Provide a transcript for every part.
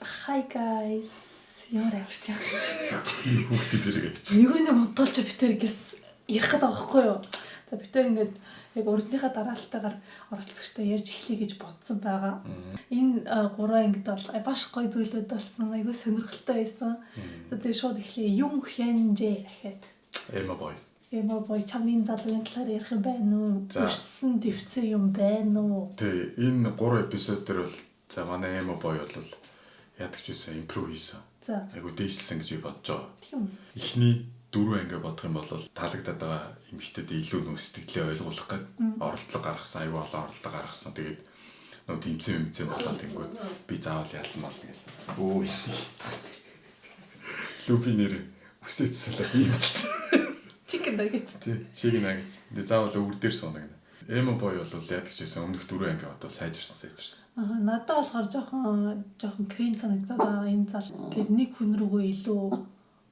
Hi guys. Ямар авирч яах гэж. Хүүхдээ зэрэг гэж. Нэгүнээ модолж битэр гэс ярих гэдэг байхгүй юу? За битэр ингээд яг урдныхаа дараалтайгаар оролцогчтой ярьж эхлэе гэж бодсон байгаа. Энэ гурван ангид бол баш гоё зүйлүүд болсон. Айгүй сонирхолтой байсан. За тэгээ шууд эхлэе. Юм хянжээ гэхэд. Эмо бой чамны залуугийн талаар ярих юм байна уу? Өссөн дэвсэн юм байна уу? Тэг энэ 3 эпизод дээр бол за манай эмо бой бол яадаг ч байсан импрув хийсэн. За. Айгу дээшсэн гэж бодож байгаа. Тийм. Эхний 4 анги бодох юм бол таалагдаад байгаа эмэгтэйд илүү нөө сэтгэлээ ойлгуулах гээд оролдлого гаргасан, аюу олон оролдлого гаргасан. Тэгээд нөө тэмцэн болоод тэнгүүд би заавал ялмал гэл. Өө Луфи нэр үсээцсэлээ би болсон. Chicken nuggets. Тий, chicken nuggets. Тэ заавал өвөр дээр суунагна. Эмо бой бол яадаг ч байсан өмнөх 4 анги одоо сайжирсан. Надад болохоор жоохон крем санагдаад энэ зал гээд нэг хүн рүүгээ илүү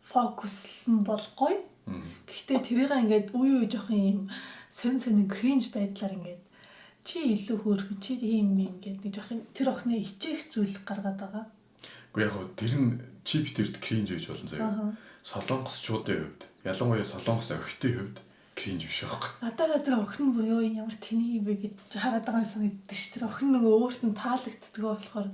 фокуслсан бол гоё. Гэхдээ тэрийг ингээд үе жоохон юм сонин кринж байдлаар ингээд чи илүү хөөрхөн чи тийм юм ингээд нэг жоохон тэр охины ичээх зүйл гаргаад байгаа. Гэхдээ яг хөө тэр нь чи битэрд кринж байж болно заяа. Солонгосчуудын хувьд ялангуяа солонгос охидын хувьд кринж биш байхгүй. Надад тэр охин бүр ёо ямар тэний юм бэ гэж хараад байгаа юм санагддаг ш. Тэр охин нөгөө өөрт нь таалагддаг болохоор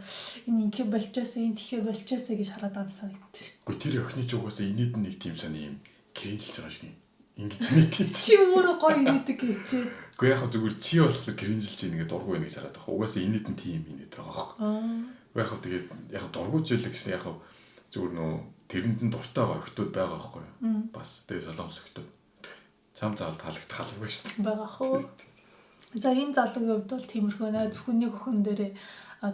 энэ инхэ болчоосоо энэ тэхэ болчоосоо гэж хараад байгаа юм санагддаг ш. Гэхдээ тэр охины ч угаасаа инээд нэг тийм сони юм кринжлж байгаа шиг юм. Ингэж нэг чи өөрөө гоё инээдэг гэчээд. Гэхдээ яг зүгээр чи болохоор кринжлж ийн гэдэг дургуй байна гэж хараад байгаа. Угаасаа инээд нь тийм инээд байгаа байхгүй. Яг хөө тэгээд яг дургуйж ийл гэсэн яг зүгээр нөө тэрэнд нь дуртай байгаа охтууд байгаа байхгүй юу? Бас тэгээд солонгос охтууд чам заавал таалагдах албагүй шүү дээ. Байгаа хөө. За энэ залуугийн хувьд бол тиймэрхүү наа зөвхөн нэг охин дээрээ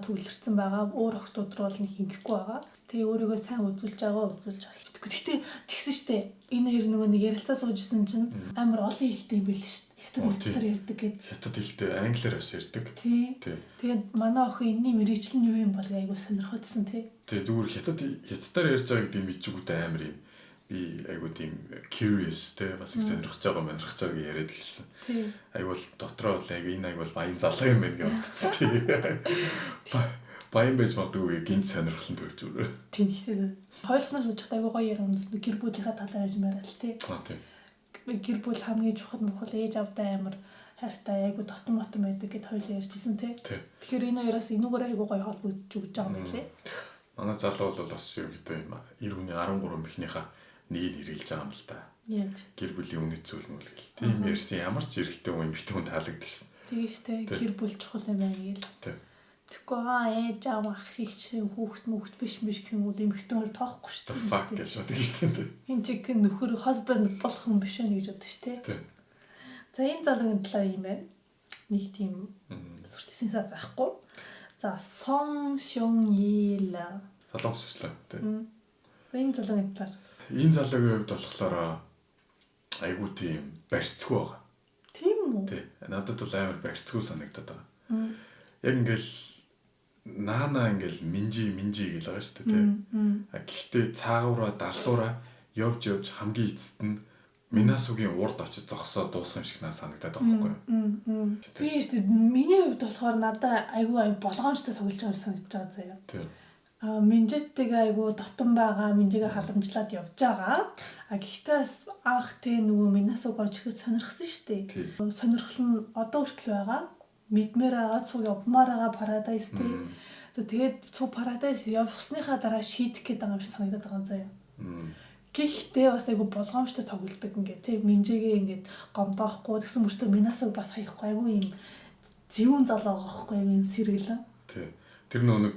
төвлөрсөн байгаа. Өөр охтууд руу нэг хингэхгүй байгаа. Тэгээ өөрийгөө сайн үзүүлж байгаа. Гэхдээ тэгсэн штэ. Энэ хоёр нөгөө нэг ярилцаа суужсэн чинь амар олон хэлтэй юм байл штэ. Хятад ярьдаг гэд. Хятад хэлтэй англиар бас ярьдаг. Тий. Тэгээд манай охин энэний мэрэгжил нь юу юм бол айгуу сонирхолтой тий. Тэгээ зүгээр хятадаар ярьж байгаа гэдэг мэдчихгүй амар юм. Би айгуу тийм curious те бас их сонирхож байгаа гэж яриад хэлсэн. Айгуу дотроо бол айгуу энэ айгуу баян залуу юм байна гэж бодсон. Тий. Баян байж магадгүй гинт сонирхол нь төрж өөр. Тийм ихтэй. Хойлохноос очих айгуу гоё яруу үндэс гэр бүлийнхаа талаар яаж маарай л тий. Тийм. Гэр бүл хамгийн чухал ээж авдаа амар хайртай айгуу дотн байдаг гэд хоёлоо ярьжсэн тий. Тэгэхээр энэ хоёроос энүүгээр айгуу гоё холбогдож өгч байгаа юм байлээ. Манай залуу бол бас юу гэдэг юм 90-ийн 13 ихнийхээ нэгийг нэрэлж байгаа юм л та. Яаж? Гэр бүлийн үнэт зүйл мөл гэл. Тийм ярьсан ямар ч эрэхтэй хүн битгүүн таалагдсан. Тэгэж тэ гэр бүл чухал юм байна гээл. Тэгэхгүй ээж аав ах их хүүхд биш гэх юм уу эмэгтэй тоохгүй шүү дээ. Фак гэж бодож шүү дээ. Энд чиг нөхөр husband болох юм биш ээ гэж бодож шүү дээ. За энэ залуугийн талаар юм байна. Нэг тийм сүртэйсэн заахгүй. За Сон Шон Ил солонгос өслөө тий. Энэ залуугийн талаар. Энэ залуугийн хувьд болохоор айгуу тийм барьцгүй байгаа. Тийм үү? Тий. Надад бол амар барьцгүй санагдаад байгаа. Яг ингээл наана ингээл минжи гэж байгаа шүү дээ тий. Гэхдээ цаагаараа далдуураа явж хамгийн эцэст нь Минасугийн урд очиж зогсоод дуусах юм шиг надад санагдаад байгаа байхгүй юу? Би шүү дээ миний хувьд болохоор надад айгүй болгоомжтой тоглож байгаа санагдаж байгаа заяа. Тий. Минжэттэйгээ айгүй дотн байгаа, минжигээ халамжлаад явж байгаа. Гэхдээ анх тэ нөгөө Минасуг орж ирэхэд сонирхсан шүү дээ. Сонирхол нь одоо хүртэл байгаа. Мэдмээр байгаа, цуг явмаар байгаа Paradise тий. Тэгээд цуг Paradise явсныхаа дараа шийдэх гээд байгаа юм шиг санагдаад байгаа заяа. Гэхдээ бас айгүй болгоомжтой тоглолдог ингээд тий минжигээ ингээд гомдоохгүй тэгсэн мөртөө Минасуг бас хаяхгүй айгүй юм зөвүүн залуу байгаа байхгүй юм сэргэлэн. Тий. Тэр нэг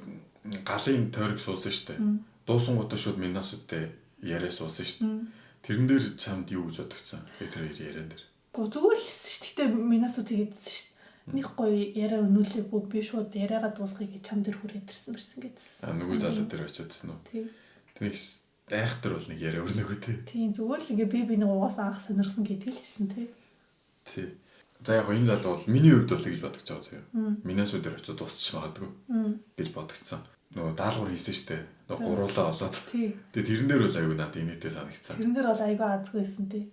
галын тойрог суусан шүү дээ. Дуусангуудаа шууд Минасуудтай яриа суусан шүү дээ. Тэрэн дээр чамд юу гэж бодогцсон? Би тэр яриан дээр. Зүгээр л хэлсэн шүү. Гэтэ Минасууд хийдсэн шүү. Них гоё яриа өнүүлээгүй би шууд яриагаа дуусгая гэж чам дээр хүрээд ирсэн гэдсэн. Нөгөө залуу дээр очиадсан уу? Тий. Тэгээс айхтар бол нэг яриа өрнөгөө тий. Тийм зүгээр л ингээ би нэг угаасаа анх сонирхсан гэдгийг л хэлсэн тий. Тий. За яг энэ залуу бол миний хувьд бол гэж бодож байгаа заяа. Минасууд дээр очиод дуусчих магадгүй гэж бодогцсон. Нөгөө даалгавар хийсэн штэ. Нөгөө гуруулаа олоод. Тэгээ тэрэн дээр бол аюу надад инээтэй санагдсан. Тэрэн дээр бол аюу азгүй байсан тий.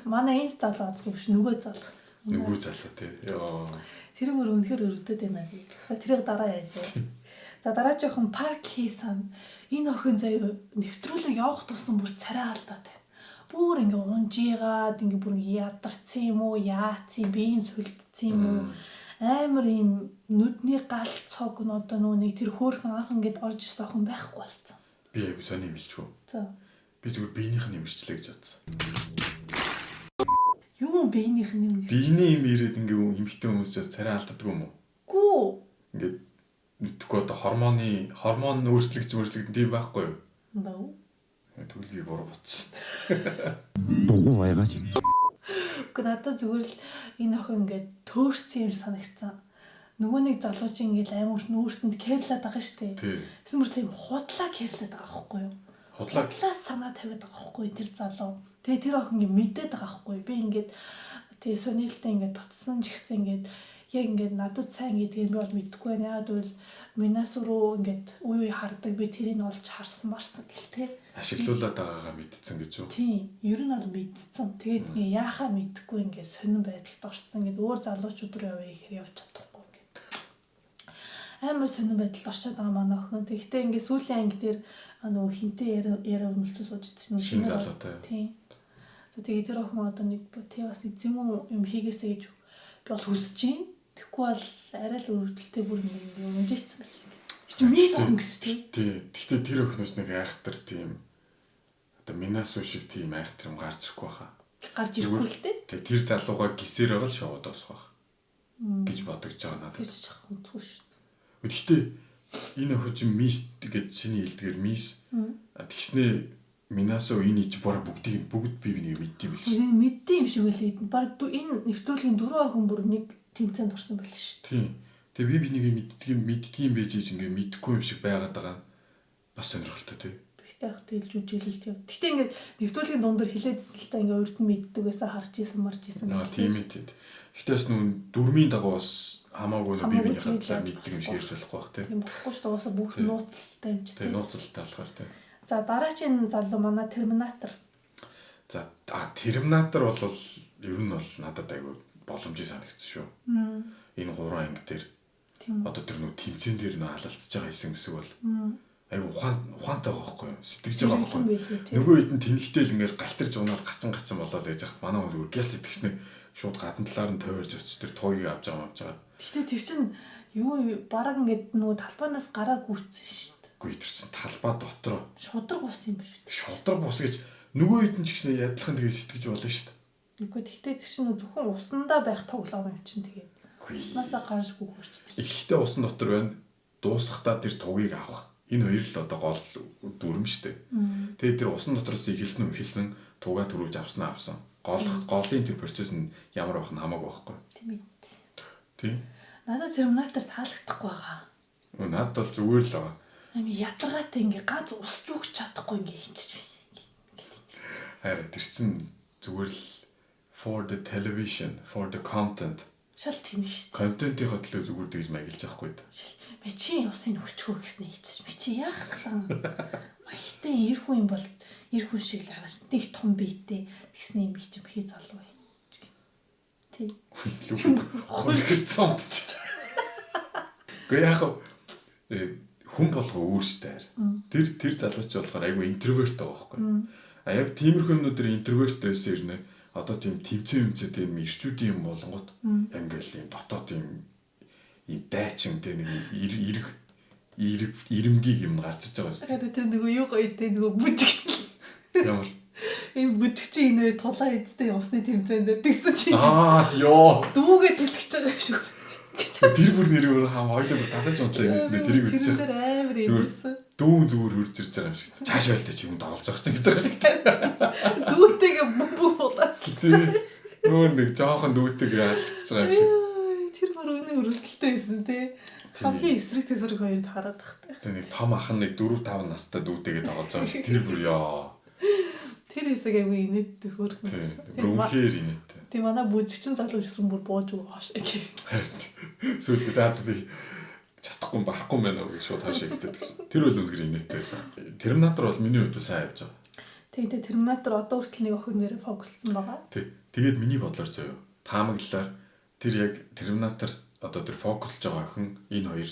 Манай энэ залуу азгүй биш нөгөө залуу. Нөгөө залуу тий. Йоо. Тэр мөр үнэхээр өрөвдөд байна би. Тэрийг дараа яаж заа. За дараагийн охин Парк Хи-сан. Энэ охин заяа нэвтрүүлэг явах тусам бүр царай алдаад байна. Бүр ингээ унжигаад ингээ бүр ядарсан юм уу, яацсан, биеийн сүлдсэн юм уу? Амар юм нүдний гал цог нь одоо нэг тэр хөөрхөн анх ингээд орж ирсэн охин байхгүй болсон. Би яг сони мэлчгүй. За. Би зүгээр биенийх нь имэрчлээ гэж бодсон. Юу биенийх нь юм? Биений юм ирээд ингээ эмхтэн хүмүүс ч царай алддаг юм уу? Гүү. Ингээд мэдхгүй одоо гормон өөрчлөгдөж тийм байхгүй юу? Нөө. Тэгвэл би буруу бодсон. Дугуй байгаач. Гэхдээ надад зүгээр л энэ охин ингээд төөрцсөн юм санагдсан. Нөгөө нэг залууч ингээд амар нүүртэнд кэрлээд байгаа штэ. Тэсмэр л юм худлаа кэрлээд байгаа байхгүй юу? Худлаас санаа тавиад байгаа байхгүй тэр залуу. Тэгээ тэр охин ингээд мэдээд байгаа байхгүй. Би ингээд тэгээ сонирхолтой ингээд дутсан ч гэсэн ингээд яг ингээд надад сайн гэдгийг би бол мэдэхгүй байна. Яг бол Минас руу ингээд үе хардаг би тэрийг олж харсан марсан гэл те. Ашиглуулаад байгаагаа мэдсэн гэж үү? Тийм, ер нь бол мэдсэн. Тэгээд ингээ яахаа мэдэхгүй ингээ сонирн байдалд орсон. Ингээ өөр залуучууд руу явъя гэхээр явж чадахгүй ингээ. Амар сонирн байдалд орчод байгаа манай охин. Тэгэхдээ ингээ сүүлийн анги дээр нөгөө хинтээ яриа өмнөлцөө сууж идсэн шинэ залуутай. Тийм. За тэгээд тэр охин одоо нэг тий бас эзэм юм хийгээсэй гэж би бол хүсэж байна. Тэгэхгүй бол арай л өрөвдөлтөй бүр ингээ өмжийцсэн байсан. Чи нэг охин гэсэн тий. Гэхдээ тэр охиноос нэг айхтар тийм одоо Минасу шиг тийм айхтар юм гарч ирэхгүй хаа. Гарч ирэхгүй л дээ. Тий тэр залууга гисээр байгаа л шоуд осгох гэж бодож байгаа надад. Тэр ч яах вэ шүү дээ. Гэхдээ энэ охин чинь мис гэж чиний хэлдгээр мис тэгснээ Минасу энэ ич бороо бүгд бие бинийг мэддэм биш. Мэддэм юм шиг үлээ. Бараг энэ нэвтрүүлгийн 4 охин бүр нэг тэмцээнд орсон байл шүү дээ. Тийм. Тэгээ би бинийг мэддгийм байж ингээ мэдхгүй юм шиг байгаад байгаа нь бас сонирхолтой тий. Гэхдээ яг хэлж үжилэлт юм. Гэхдээ ингээ нэвтрүүлгийн дундор хилээдсэн л та ингээ өөрт нь мэддэг байсан харж исэн марж исэн. Тийм ээ тий. Гэхдээ бас нүүн дөрмийн дагуу бас хамаагүй би биний хадлаа мэддэг юм шиг ярьж болохгүй бах тий. Тийм болохгүй шүү дээ. Уусаа бүгд нууцлалтай юм чи. Тийм нууцлалтай болохоор тий. За дараагийн залуу манай Терминатор. За Терминатор бол ер нь бол надад айгүй боломжтой санагдсан шүү. Энэ 3 анги дээр одоо тэр нүү тэмцээн дээр нөө халалцж байгаа хэсэг мэсэг бол айгүй ухаантай байгаа байхгүй юу? Сэтгэж байгаа байхгүй юу? Нөгөө хэд нь тэнхтэл ингээл галтарч унаал гацсан болоод яж хат манай хүн зүгээр гэл сэтгэснээ шууд гадна талаар нь тойрж очиж тэр туугийг авч байгаа. Гэхдээ тэр чинь юу бараг ингээд нөгөө талбайнаас гараа гүйцсэн шүү дээ. Үгүй тэр чинь талбай дотроо шудраг бус юм биш үү? Шудраг бус гэж нөгөө хэд нь ч гэсэн ядлахын тэгээ сэтгэж болно шүү дээ. Үгүй гэхдээ тэр чинь зөвхөн усандаа байх тоглоом юм чинь тэгээ. Уснасаа гарч гүгэрчтэй. Эхлэлтэй усан дотор байна. Дуусахдаа тэр тугийг авах. Энэ хоёр л одоо гол дүрм шүү дээ. Тэгээд тэр усан дотроос эхэлсэн тугаа төрүүлж авсан. Голын тэр процесс нь ямар байх нь хамаагүй байхгүй. Тийм ээ. Тийм. Надад Терминатор таалагдахгүй байгаа. Надад бол зүгээр л байгаа. Ами ядаргаатай ингээ гац усч өгч чадахгүй ингээ хийчих биш. Харин тэр чинь зүгээр л for the television, for the content. Шал тийм шүү дээ. Контентийнхаа төлөө зүгээр тэгж маягилж байхгүй да. Би чи усын өчгөө гэснээр хийчих. Би чи яах гэсэн. Маягтай эр хүн юм бол эр хүн шиг л агаш. Нэг том биетэй тэгснэ юм чи хий залуу. Тий. Хөргөрсөн унтчих. Гэхдээ яг хүн болгоо өөрсдөө. Тэр залууч болохоор айгүй интроверт байгаа байхгүй. А яг тиймэрхүү юмнуудэр интроверт байсан ирнэ. Одоо тийм тэмцээн тийм ирчүүдийн юм болонгот ингээл юм дотоод юм дайчин тийм нэг ирэмгийг юм гарч иж байгаа юм. Тэгэхээр тэр нөгөө юу гоё те нөгөө бүжигч. Ямар ийм бүжигчийн энэ тулаа эзтэй усны тэмцээнд тэгсэн чи. Ёо. Дүүгээ тэлтгэж байгаа юм шиг. Тэр бүр нэр хам хоёлоо бүр татаж унтлаа юмсэн тэрийг үзсэн. Тэр амар юмсэн. Дүү зүгээр хурж ирж байгаа юм шиг. Цааш байлтай чи юм доголж байгаа ч гэж байгаа шиг. Дүүтэйгээ бөмбөг болоцсон. Нүүр нэг жоохон дүүтэйгээ алдчихж байгаа юм шиг. Тэр бүр өнөө өрөлтөлтэй байсан тий. Хамгийн эсрэг тэсрэг хоёрд хараад тахтай. Тэр нэг том ах нь нэг 4-5 настай дүүтэйгээ доголж байгаа шиг. Тэр бүр ёо. Тэр хэсэг аягүй инээдтэй хөөрхөн. Тийм. Үнхээр инээдтэй. Тийм манай бүжигчин залуу гэсэн бүр бууж өгөө хоош гэв. Сүүлдээ заац би чадахгүй байхгүй мэнэ гэж шууд хаашаа гэдэг гэсэн. Тэр бол үнэхээр инээдтэй байсан. Терминатор бол миний хувьд сайн явж байгаа. Тэгээд Терминатор одоо хүртэл нэг охин нэрээ фокуслсан байгаа. Тэгээд миний бодлоор заяа таамаглалаар тэр яг Терминатор одоо тэр фокуслж байгаа охин энэ хоёр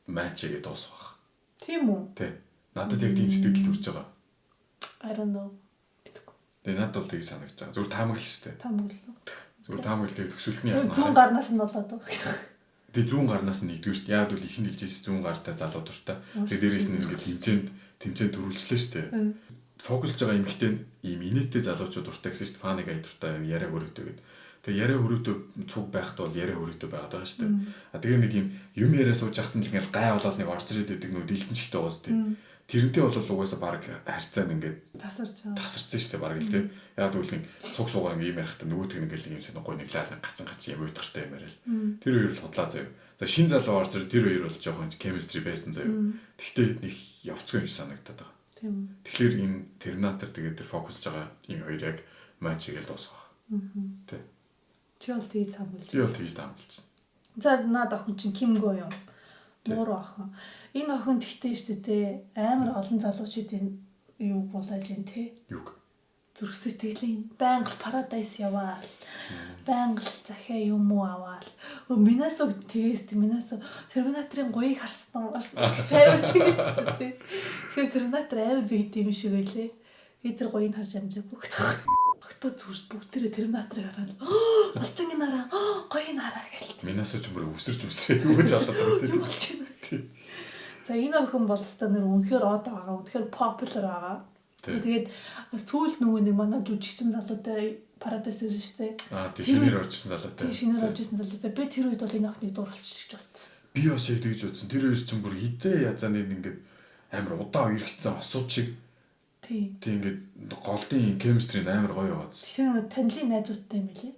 матч хийгээд дуусгах. Тийм үү? Тий. Надад яг тийм сэтгэл төрж байгаа. I don't know. Тэгээ надад бол тийг санагдаж байгаа. Зүгээр таамаглал шүү дээ. Таамаглал. Зүгээр таамаглал тэгээ төсөлтний яах Зүүн гарнаас нь болоод байгаа. Тэгээ зүүн гарнаас нь нэгдүгээр шүү дээ. Яг бол ихэнд хэлжсэн зүүн гартай залуу дуртай. Тэгээ дээрээс нь ингээд тэмцээнд төрүүлжлээ шүү дээ. Фокуслж байгаа эмэгтэй ийм инээдтэй залуучууд дуртай гэсэн шүү дээ. Фаны гай дуртай яриа хөрөөтэй гэдэг. Тэгээ яриа хөрөөтэй цуг байхад бол яриа хөрөөтэй байгаад байгаа шүү дээ. А тэгээ нэг юм яриа сууж яхад нь л ингээд гай болоод нэг орж ирээд байдаг нөө дэлгэнчтэй байгаа шүү дээ. Тэрнтэй бол угаасаа баг харьцаа нь ингээд тасарсан шүү дээ баг л тий. Яг үл нэг цуг суугаа ингээд юм ярихтаа нөгөөтг нэг л юм шиг гой нэг лаал гацсан юм уйдгартай юм яриа л. Тэр хоёр л худлаа заяа. За шин залуу орж ирээд тэр хоёр бол жоохон chemistry байсан заяа. Тэгтээ нэг явцгүй юм санагдаад байгаа. Тийм. Тэгэхээр энэ Terminator тэгээд тэр фокуслж байгаа энэ хоёр яг матчийг л дуусгах. Тий. Чи бол тийж таамаглаж. Би бол тийж таамаглаж. За наад охин чинь Ким Го юм. Муур охин. Энэ охин тэгтээ шүү дээ. Амар олон залуучуудын юу булааж ин тэ. Юг. Зүрх сэтгэлийн байнга парадайс яваал. Байнга захиа юм уу аваал. Минасог тэгээс Минасог Терминаторын гоёыг харсан. Амар тэгээс тэ. Тэгэхээр Терминатор амар бий юм шиг байлээ. Би тэр гоёыг харж амжаагүй гэх. Огтоо зүрс бүгдээрээ Терминаторыг хараад олчингийн нараа гоёыг хараа гэл. Минасоо ч мөр өсөрч юу гэж болоод байгаа тийм. За энэ охин бол өстой нэр үнэхээр од байгаа, үнэхээр popular байгаа. Тэгээд сүүлд нөгөө нэг манай жүжигчин залуутай парадайс ирсэн шүү дээ. Тийм шинээр орж ирсэн залуутай. Шинээр орж ирсэн залуутай. Би тэр үед бол энэ охиныг дууралчих гэж бодсон. Би бас яг тэгж бодсон. Тэр хоёр ч юм бүр хизээ язааны ингээд амар удаан иргэцсэн осууд шиг. Тийм ингээд голдын chemistry амар гоё байгааз. Тэр танилын найзуудтай юм билий.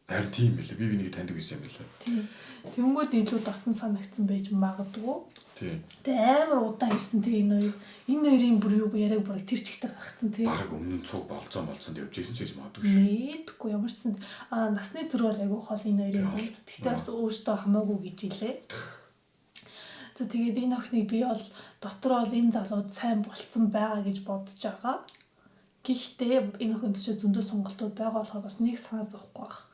Харин тийм билээ. Би бинийг таньдаг байсан юм билээ. Тийм. Тэнгүүд илүү дотн санагдсан байж магадгүй. Тийм. Тэгээ амар удаан ирсэн тэгээ энэ хоёрын бүр юу яриаг бүр тэр чигтээ гаргацсан тэгээ. Бараг өмнө нь цуг болцсон явж ирсэн ч гэж магадгүй шүү. Мэдгүй ямар ч сан насны төр бол айгүй хол энэ хоёрын бол. Тэгтээ бас өөртөө хамаагүй гэж илээ. За тэгээд энэ охиныг би бол дотор бол энэ залууд сайн болцсон байгаа гэж бодож байгаа. Гэхдээ энэ охинд ч зөндөө сонголтууд байгаа болохоор бас нэг санаа зовхгүй байна.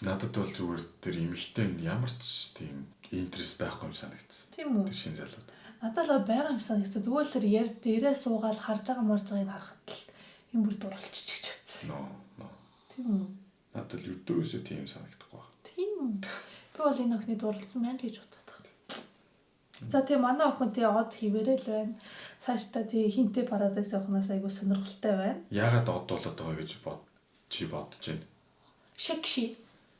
Надад бол зүгээр тэр эмэгтэй ямар ч тийм интерес байхгүй юм санагдсан. Тийм үү? Тэр шинэ залууд. Надад л байгаа юм санагдсан. Зүгээр л тэр ярьж дээрээ суугаад харж байгаа марж байгааг харахад л юм бүр дурлчих гэж бодсон. Ноо. Тийм үү? Надад л ердөөсөө тийм санагдахгүй байна. Тийм үү? Би бол энэ охины дурлцсан байна гэж боддог. За тийм манай охин тий од хിവэрэл байна. Цаашдаа тий хинтээ парадайс охноос айгу сонирхолтой байна. Яагаад од болоод байгаа гэж чи бодож байна?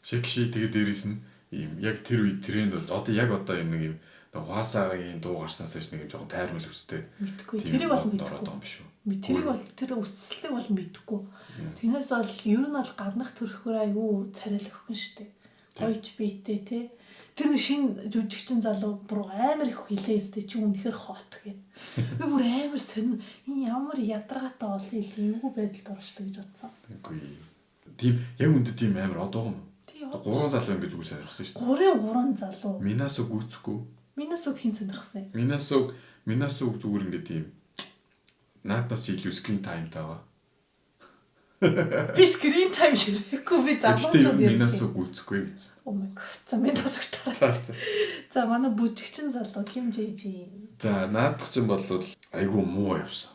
Шекши тэгээд дээрээс нь ийм яг тэр үед тренд бол одоо яг одоо юм нэг юм хуасаагийн дуу гарснаас хойш нэг юм жоохон тайрмал өстэй. Мэдхгүй. Тэрийг бол мэдхгүй. Тэрийг бол тэр үсэлтийг бол мэдхгүй. Тэрнээс бол ер нь бол гаднах төрхөөр аюу царайлах охин штэ. Гойч бийтэй те. Тэр шин жүжигчин залуу бүр амар их хилээстэй чи үнэхээр хот гэд. Би бүр амар сонир энэ ямар ядаргаатай олон эвгүй байдалд орчлоо гэж бодсон. Үгүй. Тийм яг үндэ тийм амар од байгаа юм. Гурван залуу ингэж үгүй сонирхсан шүү дээ. Гурван залуу. Минасог гүцэхгүй. Минасог хин сонирхсан. Минасог зүгээр ингэ тийм нааднаас илүү screen time таава. Би screen time хийхгүй би залуучууд ярьж. Минасог гүцэхгүй гэсэн. Oh my god. За минасог тараа. За манай бүжигчин залуу Ким Жэжи. За наадах чинь бол айгүй муу явсан.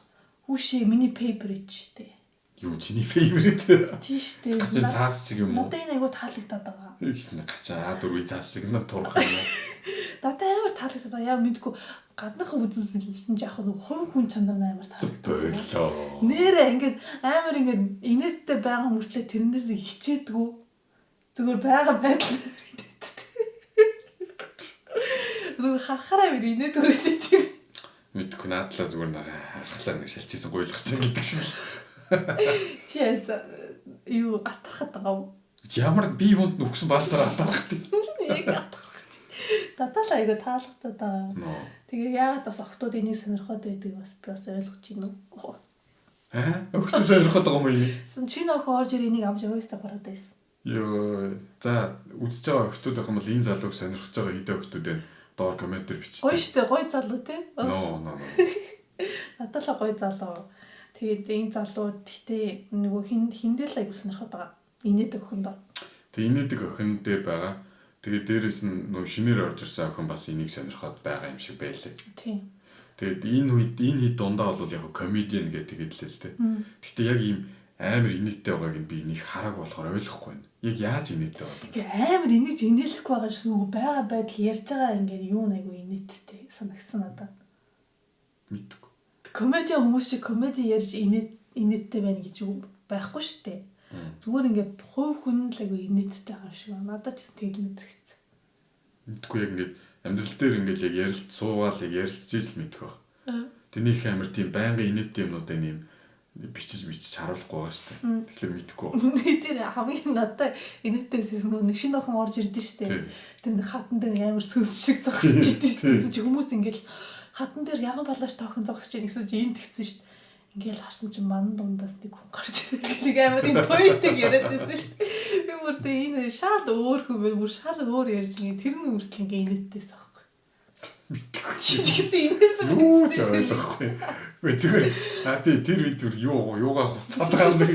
Үшээ миний favorite штэ. Юу чиний favorite? Тийш дээ. Гачаа цаас шиг юм уу? Надад энэ айгуу таалагдаад байгаа. Гачаа А4 цаас шиг нэ турах юм. Надад амар таалагдаад байгаа. Яа мэдгүй гаднах үзэн яах вэ? Хувь хүн чанар амар таалагдаад. Болоо. Нэрээ ингээд амар ингээд инээдтэй байгаа мөртлөө тэрнээс хичээдгүү. Зүгээр байгаа байдал. Зүгээр харахаараа би инээд өрөөд тийм. Мэдгүй наадлаа зүгээр харахлаа нэг шалчижсэн гойлгоцсон гэдэг шиг. Чи яс юу атархад байгаа. Ямар би юунд нүгсэн баасаар атархад. Яг атархад. Татал айгу таалагдаад байгаа. Тэгээ яагаад бас охтууд энийг сонирхоод байдаг бас би бас ойлгож байна уу? Охтууд сонирхоод байгаа юм уу? Чи нөх орж энийг амж явах та парадайс. Йоо. За үзэж байгаа охтууд байх юм бол энэ залууг сонирхож байгаа хэдэн охтууд байна? Доор комментээр бичсэн. Гоё штэ, гоё залуу те. Ноо. Надад л гоё залуу. Тэгээд энэ залуу гэхдээ нөгөө хиндэл айгу сонирхоод байгаа. Инээдэг охин доо. Тэг инээдэг охин дээр байгаа. Тэгээд дээрэс нь нөгөө шинээр орж ирсэн охин бас энийг сонирхоод байгаа юм шиг байлээ. Тийм. Тэгээд энэ хэд дундаа бол яг комедиан гэдэг л л тэ. Гэхдээ яг ийм амар инээдтэй байгааг нь би нэг хараг болохоор ойлгохгүй байна. Яг яаж инээдтэй байдаг? Ингээ амар инээж инээлэхгүй байгаа гэсэн нөгөө байгаа байдал ярьж байгаа ингээд юу найгуу инээдтэй санагдсан надад. Мэдгүй. Комеди хүмүүс шиг комеди ярьж инээдтэй байна гэж юу байхгүй шүү дээ. Зүгээр ингээд хувь хүн л айгу инээдтэй байгаа юм шиг байна. Надад ч тэгэл мэдрэгцсэн. Мэдгүй яг ингээд амьдрал дээр ингээд яг ярилт суугаал яг ярилцж ижил мэдэх баг. Тэнийх амар тийм байнгын инээдтэй юмнуудаа нэм бичиж харуулахгүй байгаа шүү дээ. Тэгэхээр мэдхгүй байна. Тэр хамгийн надад инээдтэйс нэг шинэ охин орж ирдэ шүү дээ. Тэр нэг хатан дээр амар сүнс шиг зогсож идэв шүү дээ. Тэгсэн хүмүүс ингээд хатан дээр яган балааш тоохын зогсож ийн гэсэн чинь энд тэгсэн шүү дээ. Ингээл харсан чинь ман дундаас нэг хүн гарч ирээд нэг амар юм поэтик яриад байсан шүү дээ. Би бүртээ энэ шал өөр хүн бэ, бүр шал өөр ярьж ингээ тэр нь үртэл ингээ инээдтэйс аахгүй. Мэдгүй. Чичигсэн инээсэн Юу ч ойлгохгүй. Зүгээр тэр видеор юугаа хуцаад байгаа юм бэ?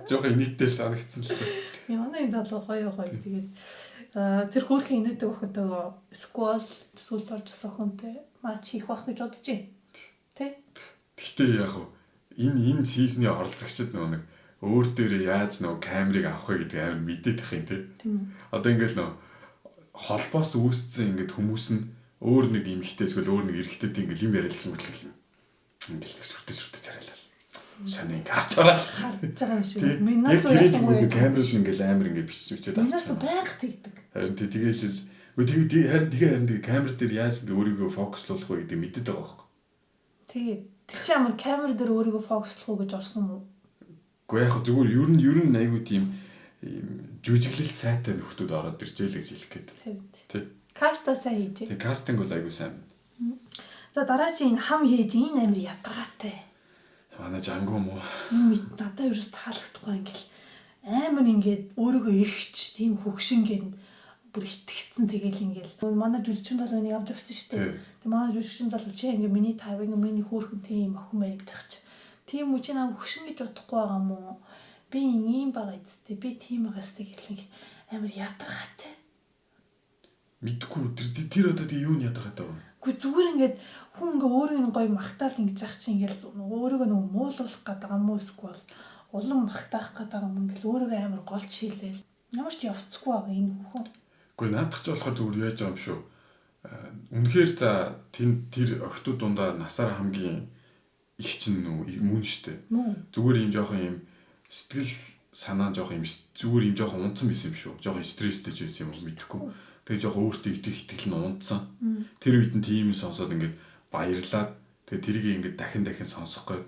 Жохоо инээдтэй санагдсан л дээ. Манай залуу гоё тэгээд тэр хөөрхөн инээдэг охинтой сквал сүлд орж ирсэн охинтой матч хийх байх гэж бодож байна. Тэ? Гэхдээ яг энэ сизны оролцогчид нэг өөр дээрээ яаж камерыг авах вэ гэдэг амар мэдээд их юм тий. Одоо ингээл холбоос үүссэн ингээд хүмүүс нь өөр нэг эмэгтэй эсвэл өөр нэг эрэгтэйтэй ингээл юм яриад л ингээл сүртэй царайлал. Сайн ингээд харж байгаа юм шиг. Минаас яг камерыг ингээл амар ингээд бичээд авчихсан. Минаас байнга тэгдэг. Харин тэгээд камер дээр яаж ингээд өөрийгөө фокуслуулах вэ гэдэг мэдээд байгаа байхгүй. Тэгээд тэр чинь амар камер дээр өөрийгөө фокуслах уу гэж орсон юм уу? Гэхдээ яг зүгээр ер нь айгүй тийм жүжиглэлт сайтай нөхдүүд ороод иржээ л гэж хэлэх гээд. Тий. Каста сайн хийжээ. Тий, кастинг бол айгүй сайн. За дараагийн энэ хам хийж энэ амар ядаргаатай. Манай жангуу муу. Энэ надад ерөөс таалагдахгүй ингээл амар ингээд өөрийгөө ихч тийм хөгшингээд бүр итгэцэн тэгэл ингээл манай жүжигчин залууны авч авсан шүү дээ. Тэг манай жүжигчин залуу чи ингээ миний тав ингээ миний хөөрхөн тийм охин байж таach. Тийм үү чи наа хөгшин гэж бодохгүй байгаа мó. Би ийм байгаа эцтэй. Би тийм байгаас тэгэл ингээ амар ядаргаатай. Мэдгүй тэр одоо тийм юу нь ядаргаатай вэ? Гэхдээ зүгээр ингээд хүн ингээ өөрийн гоё магтаал ингэж ах чи ингээл өөрийгөө нэг муулуулах гэдэг юм уу эсвэл улам магтаах гэдэг юм ингээл өөрийгөө амар голч хийлээл. Ямар ч явцгүй байгаа энэ хүн. Гэхдээ наадах ч болохоор зүгээр яаж байгаа юм шүү. Үнэхээр за тэр охтууд дундаа насаар хамгийн их чинь мөн штэ. Зүгээр юм жоохон юм сэтгэл санаа жоохон юм зүгээр юм жоохон унтсан байсан юм шүү. Жоохон стресстэй ч байсан юм уу мэдэхгүй. Тэгээ жоохон өөртөө итгэл нь унтсан. Тэр үед нь тийм сонсоод ингээд баярлаад тэгээ тэрийг ингээд дахин сонсох гээд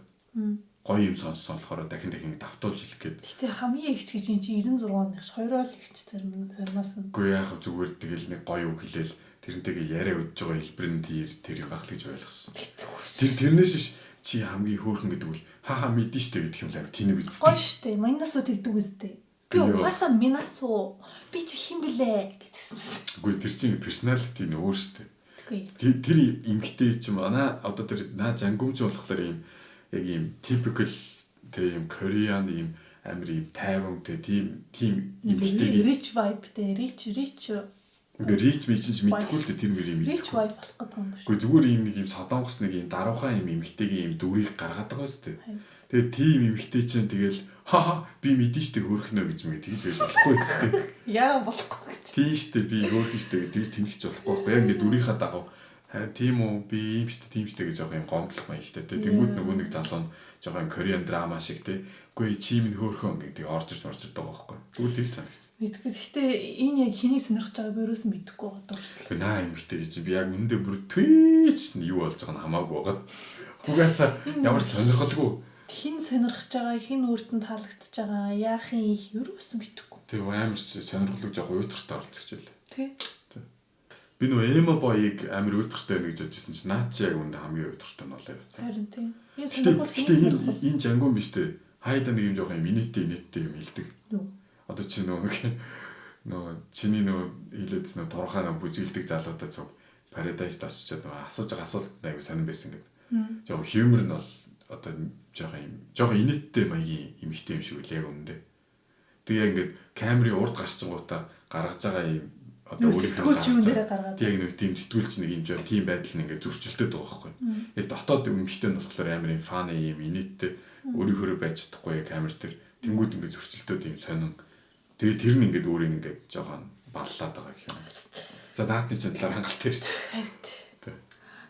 гоё юм сонсохоор дахин давтуулж хэлэх гээд. Гэтэ хамгийн ихч гэж энэ чинь 96 оных 2-оо л ихч заримнаас нь. Үгүй яах вэ зүгээр тэгэл нэг гоё үг хэлээл тэрнтэйгээ яриа өдж байгаа хэлбэр нь тэр юм байх л гэж ойлгосон. Тэрнээс чи хамгийн хөөрхөн гэдэг үл хаа мэдэн штэ гэдэг юм л амар тэнэг үстэй. Гоё штэ. Минасуу тэгдэг үстэй. Би угаасаа минасуу би чи хин блэ гэдгсэн. Үгүй тэр чинь персоналити нь өөр штэ. Тэр эмгтэй чинь манай одоо тэр наа жангумч болохоор юм яг юм typical тийм Korean юм амар юм тайван тийм эмгтэй rich vibe те rich би чинь мэдгүй л дээ тэр мөр юм rich vibe болох гэдэг юм биш. Гэхдээ зүгээр юм нэг юм содонгос нэг юм даруухан юм эмгтэйгийн юм дүрийг гаргаад байгаа шүү дээ. Тэгээд тийм эмгтэй чинь тэгэл би мэдэн штэ хөөрхнө гэж мэ тэгж байж болохгүй зү. Яа болохгүй гэж. Тийм штэ би хөөрхөн штэ гэж тэнхэж болохгүй байхгүй. Яг ингэ дүрийнхаа дагав тийм үү би ийм штэ гэж жоох юм гомдлох маягтай те. Тэнгүүд нөгөө нэг залуу нь жоох юм Korean drama шиг те. Үгүй чи минь хөөрхөн гэдэг орж ирж байгаа байхгүй. Зүгээр тэр санагц. Мэдгүй. Гэхдээ энэ яг хэнийг сонирхож байгааг би ерөөс нь мэдэхгүй байгаа даа. Наа эмгтэй чи би яг үндэ бүр twitch нь юу болж байгаа нь хамаагүй байгаа. Угаасаа ямар сонирхолгүй. Хин сонирхож байгаа, хин өөртөө таалагдчихж байгаа, яахын их ерөөс нь мэдэхгүй. Тэг амар сонирхолтой жоох уйтгартай оролцож байлаа. Тий. Би нөө Эма боёг амар уйтгартай байна гэж бодчихсон чинь наад чи яг үндэ хамгийн уйтгартай нь болоо явцсан. Харин тий. Энэ сонирхол энэ жангун биш үү? Хайда нэг юм жоох юм нэттэй юм хэлдэг. Одоо чи нөө чиний хэлээдс турхаа бүжиглдэг залуудаа цуг Paradise-д очичоод асууж байгаа асуулт аягүй сонирн байсан гэдэг. Жоох humor нь бол одоо жоох инээдтэй маягийн эмхтэй юм шиг үл яг үнэндээ. Тэгээ ингээд камерын урд гарчингуудаа гаргаж байгаа юм одоо өөрийнхөө юм дээр гаргаад. Яг нэг тийм сэтгүүлч нэг юм жоо тийм байдал нь ингээд зөрчилдөд байгаа байхгүй. Яг дотоод өмхтэй нь болохоор амар юм фаны юм инээдтэй өөрийнхөө байж чадахгүй яг камер дээр тэнгууд ингээд зөрчилдөд юм сонин. Тэгээ тэр нь ингээд өөрийг ингээд жоохон баллаад байгаа гэх юм. За наадны чинь талаар хангалт ярьсан.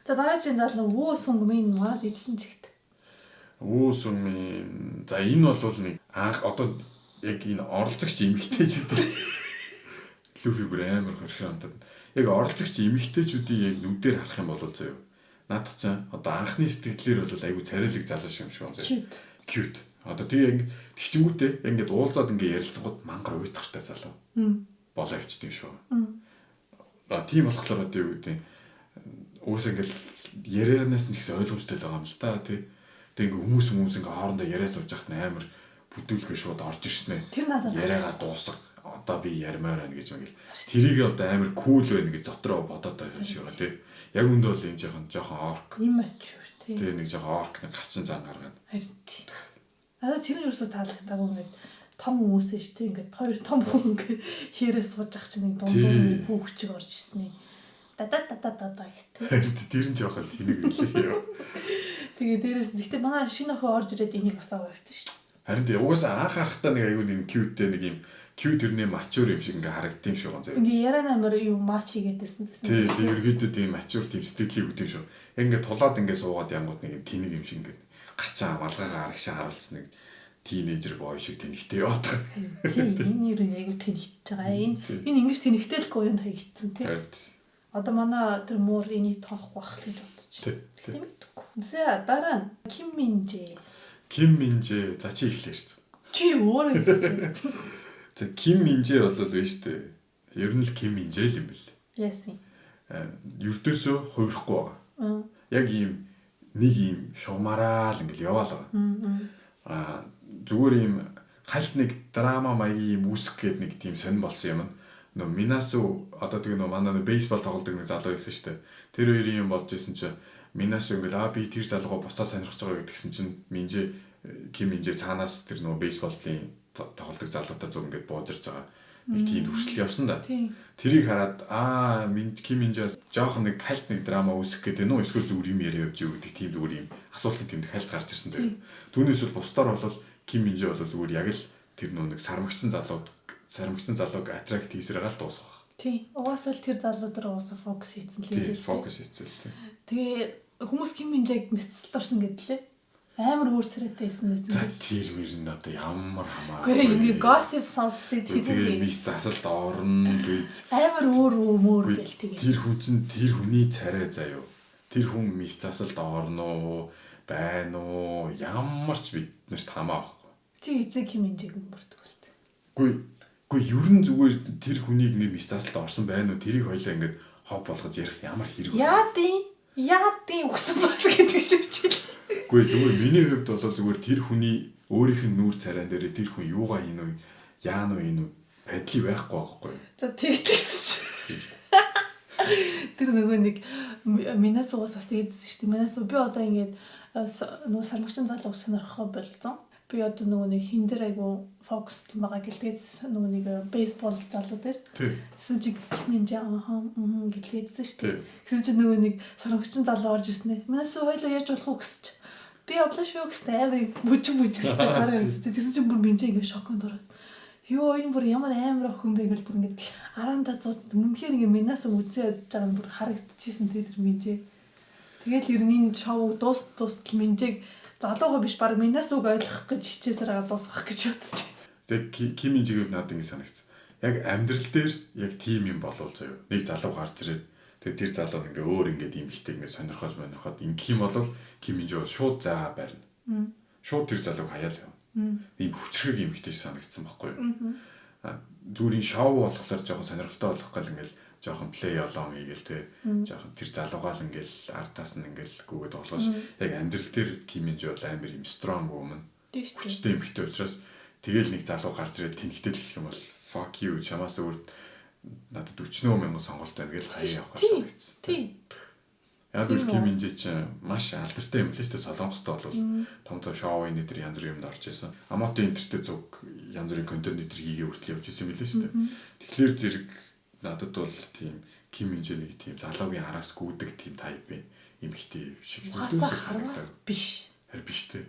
За дараагийн залуу Вөө Сунгмын маад эдхэн жигт. Вөө Сунгмын за энэ бол нэг анх одоо яг энэ оролцогч эмэгтэйчүүд Люфи бүр амар хорхионтод яг оролцогч эмэгтэйчүүдийн яг нүдээр харах юм бол зөө. Наадах чинь одоо анхны сэтгэлээр бол айгүй царайлаг залуу шиг юм шиг байна зөө. Cute. Одоо тэгээ тэгчингүүтээ ингээд уулзаад ингээд ярилцсангууд мангар уйтгартай залуу. Болоо явчихдаг юм шиг байна. Тийм болохоор одоо юу гэдэг уус ингээд ярианаас нь ихсэн ойлгомжтой л байгаа юм л да тий. Тэгээ ингээд хүмүүс ингээд хоорондоо яриа сууж яхад амар бүдүүлгээ шууд орж ирсэн ээ. Тэр надад яриагаа дуусах одоо би ярмаар байна гэж мэгэл. Тэрийг одоо амар кул байна гэж дотроо бодоод байгаа юм шиг байна тий. Яг үндэ бол юм жоохон орк. Иммачур тий. Тэгээ нэг жоохон орк нэг хачин зан гаргаад. Харин тий. Надад тэр нь ерөөсөө таалагдаагүй ингээд том хүмүүс ээ шүү дээ. Ингээд хоёр том хүн ингээд хэрэг сууж ах чинь нэг дундуур хүүхчиг орж ирсэн юм. Дада гэх. Тэр нь жоохон тэнэг үлээ. Тэгээ дээрээс гэхдээ манай шинэ охин орж ирээд энийг бас аваа явчихсан шүү дээ. Харин тийм угаасаа анх харахтаа нэг аюу нэг cute нэг юм cute тэрний mature юм шиг ингээ харагдсан юм шиг байна. Ингээ яриа намар юу матч хийгээдсэн гэсэн. Тий, ерөөдөө тийм mature тийм сэтгэлийг өгдөг шүү. Ингээ тулаад ингээ суугаад янгууд нэг юм тэнэг юм шиг ингээ гачаа амалгаагаа арагшаа харуулсан нэг тийнейжер бой шиг тэнэгтэй яваад байгаа. Тий, энэ юу нэг аюу тэнэгтэж байгаа. Энэ ингэж тэнэгтэйлэхгүй юм хаягдсан тий. Одоо манай тэр муур энийг тоохгүй бах гэж бодчих. Тийм ээ. За дараа нь Ким Минжэ. Ким Минжэ за чи ихлээрч. Чи өөрөө. За Ким Минжэ бол биш үү? Ер нь л Ким Минжэ л юм бэл. Яасан. Ердөөсөө хувирахгүй байгаа. Яг ийм нэг ийм шуумараа л ингээл яваал байгаа. Зүгээр ийм хальт нэг драма маягийн ийм үсг гээд нэг тийм сонир болсон юм. Нөө Минасу одоо тэгээ нөө манай бейсбол тоглодог нэг залуу байсан шүү дээ. Тэр хоёрын юм болж исэн чинь Минасу ингээл би тэр залуугаа буцаа сонирхож байгаа гэдгсэн чинь Минжэ Ким Минжэ цаанаас тэр нөө бейсболын тоглодог залуутай зөв ингээд бууж ирж байгаа. Нэг тийм хүрсэл явсан да. Тэрийг хараад Ким Минжэ жоохон нэг хальт нэг драма үсэх гэдэг нөө эсвэл зүгээр юм яриа явж юу гэдэг тийм зүгээр юм асуултын тэмдэг хальт гарч ирсэн зэрэг. Түүнээс бол бусдаар бол Ким Минжэ бол зүгээр яг л тэр нөө нэг сармагцсан залууг аттракт хийсрээгээл дуусгах. Тий. Угаасаа л тэр залуу дээр угаасаа фокус хийсэн л дээ. Тий, фокус хийсэн л тий. Тэгээ хүмүүс Ким Минжэг мэсцэлд орсон гэдлээ. Амар өөр царайтай байсан байсан. За тэр мөр нь одоо ямар хамаагүй. Гэхдээ ингээ gossip сонссон тэгээ мис засалд орно гэж. Амар өөр гэл тэгээ. Тэр хүн чинь тэр хүний царай заяо. Тэр хүн мис засалд орно уу, байна уу, ямар ч биднэрт хамаа байхгүй. Чи эцэг Ким Минжэг юм болтгоо. Үгүй ер нь зүгээр тэр хүнийг нэг мис засалд орсон байна уу, тэрийг хоёлаа ингээд хоб болгож ярих ямар хэрэг вэ? Яадын угсан бас гэдэг шиг чил. Үгүй зүгээр миний хувьд бол зүгээр тэр хүний өөрийнх нь нүүр царайн дээр тэр хүн юугаа ийн үү, яан уу ийн үү байдлыг байхгүй байхгүй. За тэгтгсэн чи. Тэр нөгөө нэг Минасугаас бас тэгдсэн шүү дээ. Минасу би одоо ингээд нөгөө сармагчин залууг сонирхоо болцсон. Би одоо нөгөө нэг хин дээр айгу фокуслсан байгаа гэлтээс нөгөө нэг бейсбол залуу дээр. Тэсэж Минжэ гэлээдсэн шүү дээ. Гэсэн чи нөгөө нэг сармагчин залуу орж ирсэн ээ. Минасу хоёлоо ярьж болох уу гэсч. Би облаа шүү гэсэн амар бүжиг гараа үзтээ. Тэсэж чи бүр Минжэ ингэ шоконд ороод. Йоо энэ бүр ямар амар охин бэ гэл бүр ингэ араанда зууд үнэхээр ингэ Минасу үзээд байгаа нь бүр харагдчихсэн тэр Минжэ. Тэгэл ер нь энэ шоу дуустал Минжэг залуугаа биш баг Минасуг ойлгох гэж хичээсээр дуусгах гэж бодчих. Тэг Ким Минжэгийг надад ингэ санагц. Яг амьдрал дээр яг тим юм болов заяа. Нэг залуу гарч ирээд тэг тэр залуу ингээ өөр ингээ юм ихтэй ингээ сонирхож ингээ юм бол Ким Минжэ шууд заагаа барина. Шууд тэр залууг хаяал явна. Ийм хүчрэг юм ихтэй санагдсан байхгүй юу? Зүрийн шоу болохоор жоохон сонирхолтой болох гал ингээл жоохон плей олон хийгээл те жоохон тэр залуугаал ингээл артаас нь ингээл гүгээд тоглож яг амьдрал дээр Ким Минжэ бол амар юм strong woman. Хүчтэй юм ихтэй учраас тэгэл нэг залуу гарч ирээд тэнхтэл гэх юм бол fuck you чамаас өөр надад 40 мянган сонголт байна гэж хаяа явах санагдсан. Тийм. Яг л Ким Минжэ чинь маш алдартай юм л шүү дээ. Солонгостой бол том шоуны нэтер янз бүрийн юмд орж исэн. Амото интернет зүг янз бүрийн контент нэтер хийгээ хүртэл явж исэн юм лээ шүү дээ. Тэгэхээр зэрэг надад бол тийм Ким Минжэнийг тийм залуугийн араас гүйдэг тийм тайп эмэгтэй шиг харвас биш. Харин биш тий.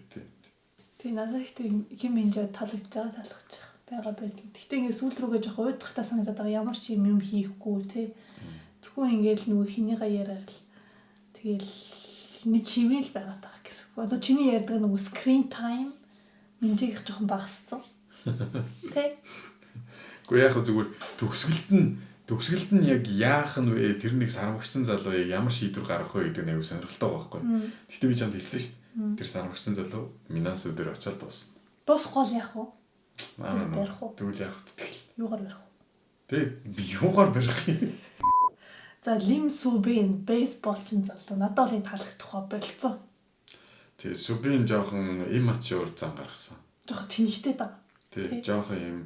Тий надад их тийм Ким Минжэ таалагдж байгаа байдал. Гэхдээ ингээд сүүл рүүгээ жоох уйдахтаа санагдаад байгаа ямар ч юм хийхгүй тий. Тэгвэл ингээд нөгөө хинийгаа яриад тэгэл нэг хിവэл байгаад байгаа гэсэн. Одоо чиний ярьдаг нөгөө screen time Минжээх жоохон багассан. Тэ? Гэхдээ яг зүгээр төгсгөлд нь яг яах нь вэ? Тэр нэг сармагчсан залуу яг ямар шийдвэр гаргах вэ гэдэг нь аюу сонирхолтой байхгүй. Гэхдээ би чамд хэлсэн шүү дээ. Тэр сармагчсан залуу Минасу дээр очиод дуусна. Дуусахгүй л яах вэ? Барих уу? Тэгвэл яах вэ? Юугаар барих вэ? Тэгээд би юугаар барих юм? За Лим Субин бейсболчин залуу надад бол энэ таалагдах болцсон. Тэгээд Субин жоохон иммачур зан гаргасан. Жоохон тэнхтэй даа. Тэгээд жоохон юм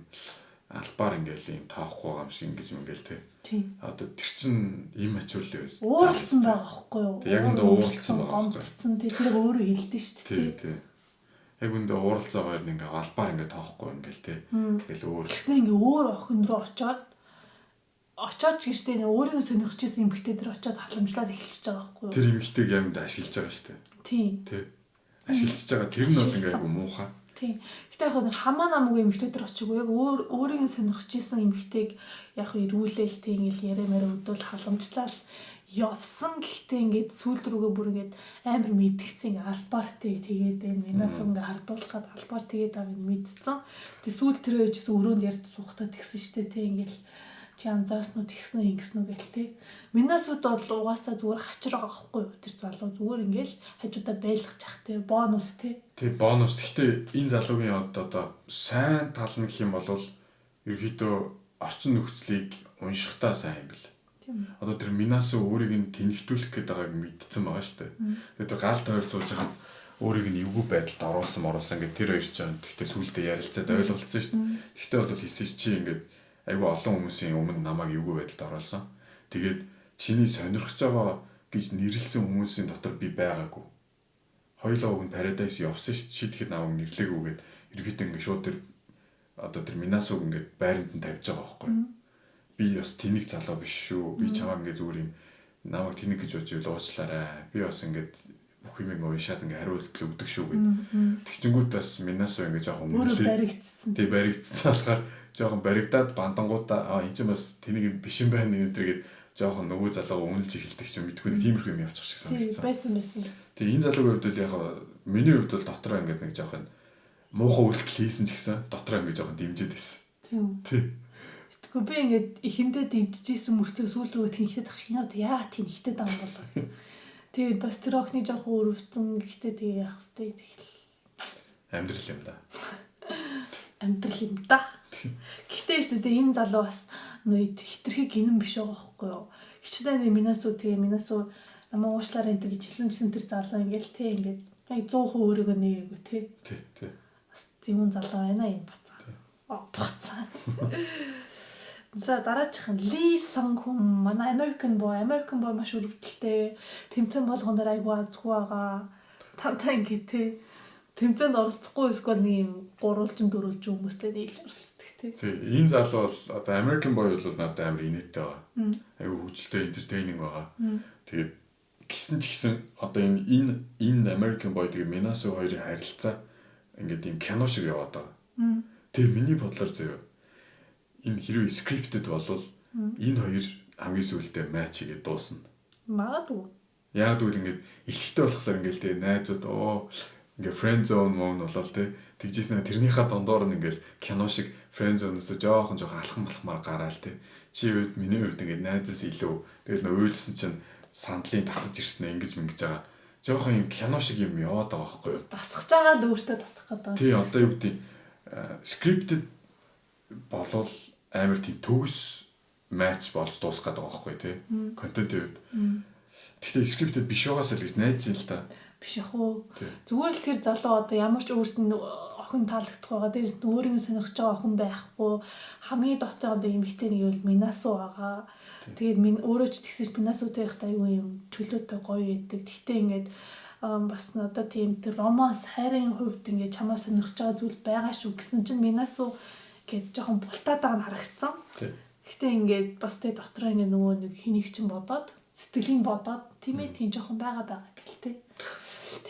албаар ингээл юм тоохгүй байгаа юм шиг ингэж ингээл тий. Одоо тэр чин иммачур л байсан. Ууралцсан байгаа байхгүй юу? Яг үндэ ууралцсан байгаа. Гомцсон тий. Тэр өөрөө хэлдэг шүү дээ. Тий. Яг үндэ ууралцаагаар ингээ албаар ингээ тоохгүй ингээл тий. Ингээл өөр. Гэснээр ингээ өөр охин руу очоод ч гэжтэй нэ өөрийн сонирхож исэн эмэгтэй дээр очоод халамжлаад эхэлчихэж байгаа байхгүй юу? Тэр эмэгтэйг яг үндэ ашиглаж байгаа шүү дээ. Тий. Ашиглаж байгаа тэр нь бол ингээ айгу муухай. Тий. Гэтэ яг нэг хамаа намгүй эмэгтэй дээр очигүй яг өөрийн сонирхож исэн эмэгтэйг яг ирүүлээл тий ингээл яриа өдөл халамжлал явсан. Гэхдээ ингээд сүүл рүүгээ бүр ингээд амар мэдгцэн албаар тэгээд энэ минаас ингээ хардуулах гад албаар тэгээд авыг мэдсэн. Тэг сүүл тэр үеэс өрөөнд ярьж суухтаа тэгсэн штэ тий ингээл чи анзаарснуу тэгснүү ингэснүү гэл тий. Минасуд бол угаасаа зүгээр хачир байгаа байхгүй юу? Тэр залуу зүгээр ингээл хажуудаа байлгах чах тий бонус тий. Тий бонус. Гэхдээ энэ залуугийн одоо сайн тал нь гэх юм бол ерөөхдөө орчин нөхцөлийг уншихтаа сайн юм бэл. Одоо тэр Минасу өөрийг нь тэнхтүүлэх гээд байгааг мэдсэн байгаа шүү дээ. Тэгээд тэр гал тойр сууж хахад өөрийг нь эвгүй байдалд оруулсан гэдэг тэр хоёр ч жаа. Гэхдээ сүулдэ ярилцаад ойлголцсон шүү дээ. Гэхдээ бол хэлсэн чи ингээд айгүй олон хүмүүсийн өмнө намайг эвгүй байдалд оруулсан. Тэгээд чиний сонирхож байгаа гэж нэрлсэн хүмүүсийн дотор би байгаагүй. Хоёулаа уг нь Paradise явсан шийдэхэд намайг нэрлээгүйгээд ерөөхдөө ингээд шууд тэр одоо тэр Минасуг ингээд байранд нь тавьж байгаа байхгүй. Би бас тэнэг залуу биш шүү. Би чамаа ингээд зүгээр юм намайг тэнэг гэж бодож уучлаарай. Би бас ингээд бүх юм уншаад ингээд хариулт өгдөг шүү гэд. Тэгчингүүт бас Минасу ингээд жоохон баригдсан. Тэг баригдсан болохоор жоохон баригдаад бандангуудаа энэ ч бас тэнэг юм биш юм байна гэдэргээд жоохон нөгөө залууга үнэлж эхэлдэг ч юм мэдгүй тиймэрхүү юм явчих шиг санагдсан. Байсан. Тэг энэ залуугийн хувьд л яг миний хувьд бол дотроо ингээд нэг жоохон муухай үйлдэл хийсэн ч гэсэн дотроо ингээд жоохон дэмжиж байсан. Тийм. Тэгэхгүй би ингээд ихэндээ дэмжижсэн мөртөө сүүл рүү тэнхтэй тах яа тэнхтэй даам болоо. Тэгээд бас тэр охины жоохон өрөвдсөн гэхдээ тэгээ яах вэ тэгэл амьдрал юм да. Амьдрал юм да. Гэхдээ шүү дээ энэ залуу бас нөө хитрхи гинэн биш байгаа байхгүй юу. Хичнээн Минасу намаа уушлаар энэ гэж хэлсэн тэр залуу ингээл те ингээд яг 100% өөрийгөө нээгээгүй те. Тий. Бас зөвүүн залуу байна энэ бацаа. Бацаа. За дараачихын Ли Сангхун манай American boy маш өрөвдөлтэй. Тэмцээн болгон дээр айгуу азгүй байгаа. Тантаа ингээд те тэмцээнд оролцохгүй эсвэл нэг юм гурвалжин дөрвөлжин хүмүүстэй нийлж оролцдог те. Тий, энэ залуу бол одоо American boy бол надад амар инээдтэй байгаа. Айгуу хүчтэй entertaining байгаа. Тэгээд гисэн ч гэсэн одоо энэ American boy тэгээ Минасу хоёрын харилцаа ингээд юм кино шиг яваад байгаа. Тэгээ миний бодлоор заяа энэ хэрвээ scripted болвол энэ хоёр хамгийн сүүлдээ матч хийгээд дуусна. Магадгүй. Яг үгүй ингээд ихтэй болохоор ингээд тэгээ найзууд ингээд friend zone болол тэгжсэн тэрнийхээ дондоор нь ингээд кино шиг friend zone-оос жоохон алхамаар гараал чи үед миний үед ингээд найзаас илүү тэгэл уйлсан чинь сандлын татаж ирсэн ингэж ингэж байгаа. Жоохон юм кино шиг юм яваад байгаа байхгүй юу? Дасгаж байгаа л өөртөө татах гэдэг. Тий, одоо юу гэдэг scripted болол амар тийм төгс матч болж дуусах гэдэг байгаа байхгүй тий. Контентын үед. Гэхдээ scripted биш байгаасаа л гэж найдсан л да. Биш яг уу. Зүгээр л тэр залуу одоо ямар ч өөрт нь охин таалагдах байгаа. Дээрээс нь өөрийн сонирхож байгаа охин байхгүй. Хамгийн дотоод одоо эмэгтэй нэг бол Минасу байгаа. Тэгээд өөрөө ч тэгсэж Минасутай байхдаа аюу юм чөлөөтэй гоё идэг. Гэхдээ ингээд бас надад тийм тэр романс хайрын хувьд ингээд чамаа сонирхож байгаа зүйл байгаа шүү гэсэн чинь Минасу гээд жоохон бултаад байгаа нь харагдсан. Гэтэ ингээд бас тэ дотроо ингээд нөгөө нэг хэнийг чинь бодоод сэтгэлийн бодоод тийм ээ тийм жоохон байгаа гэлтэй.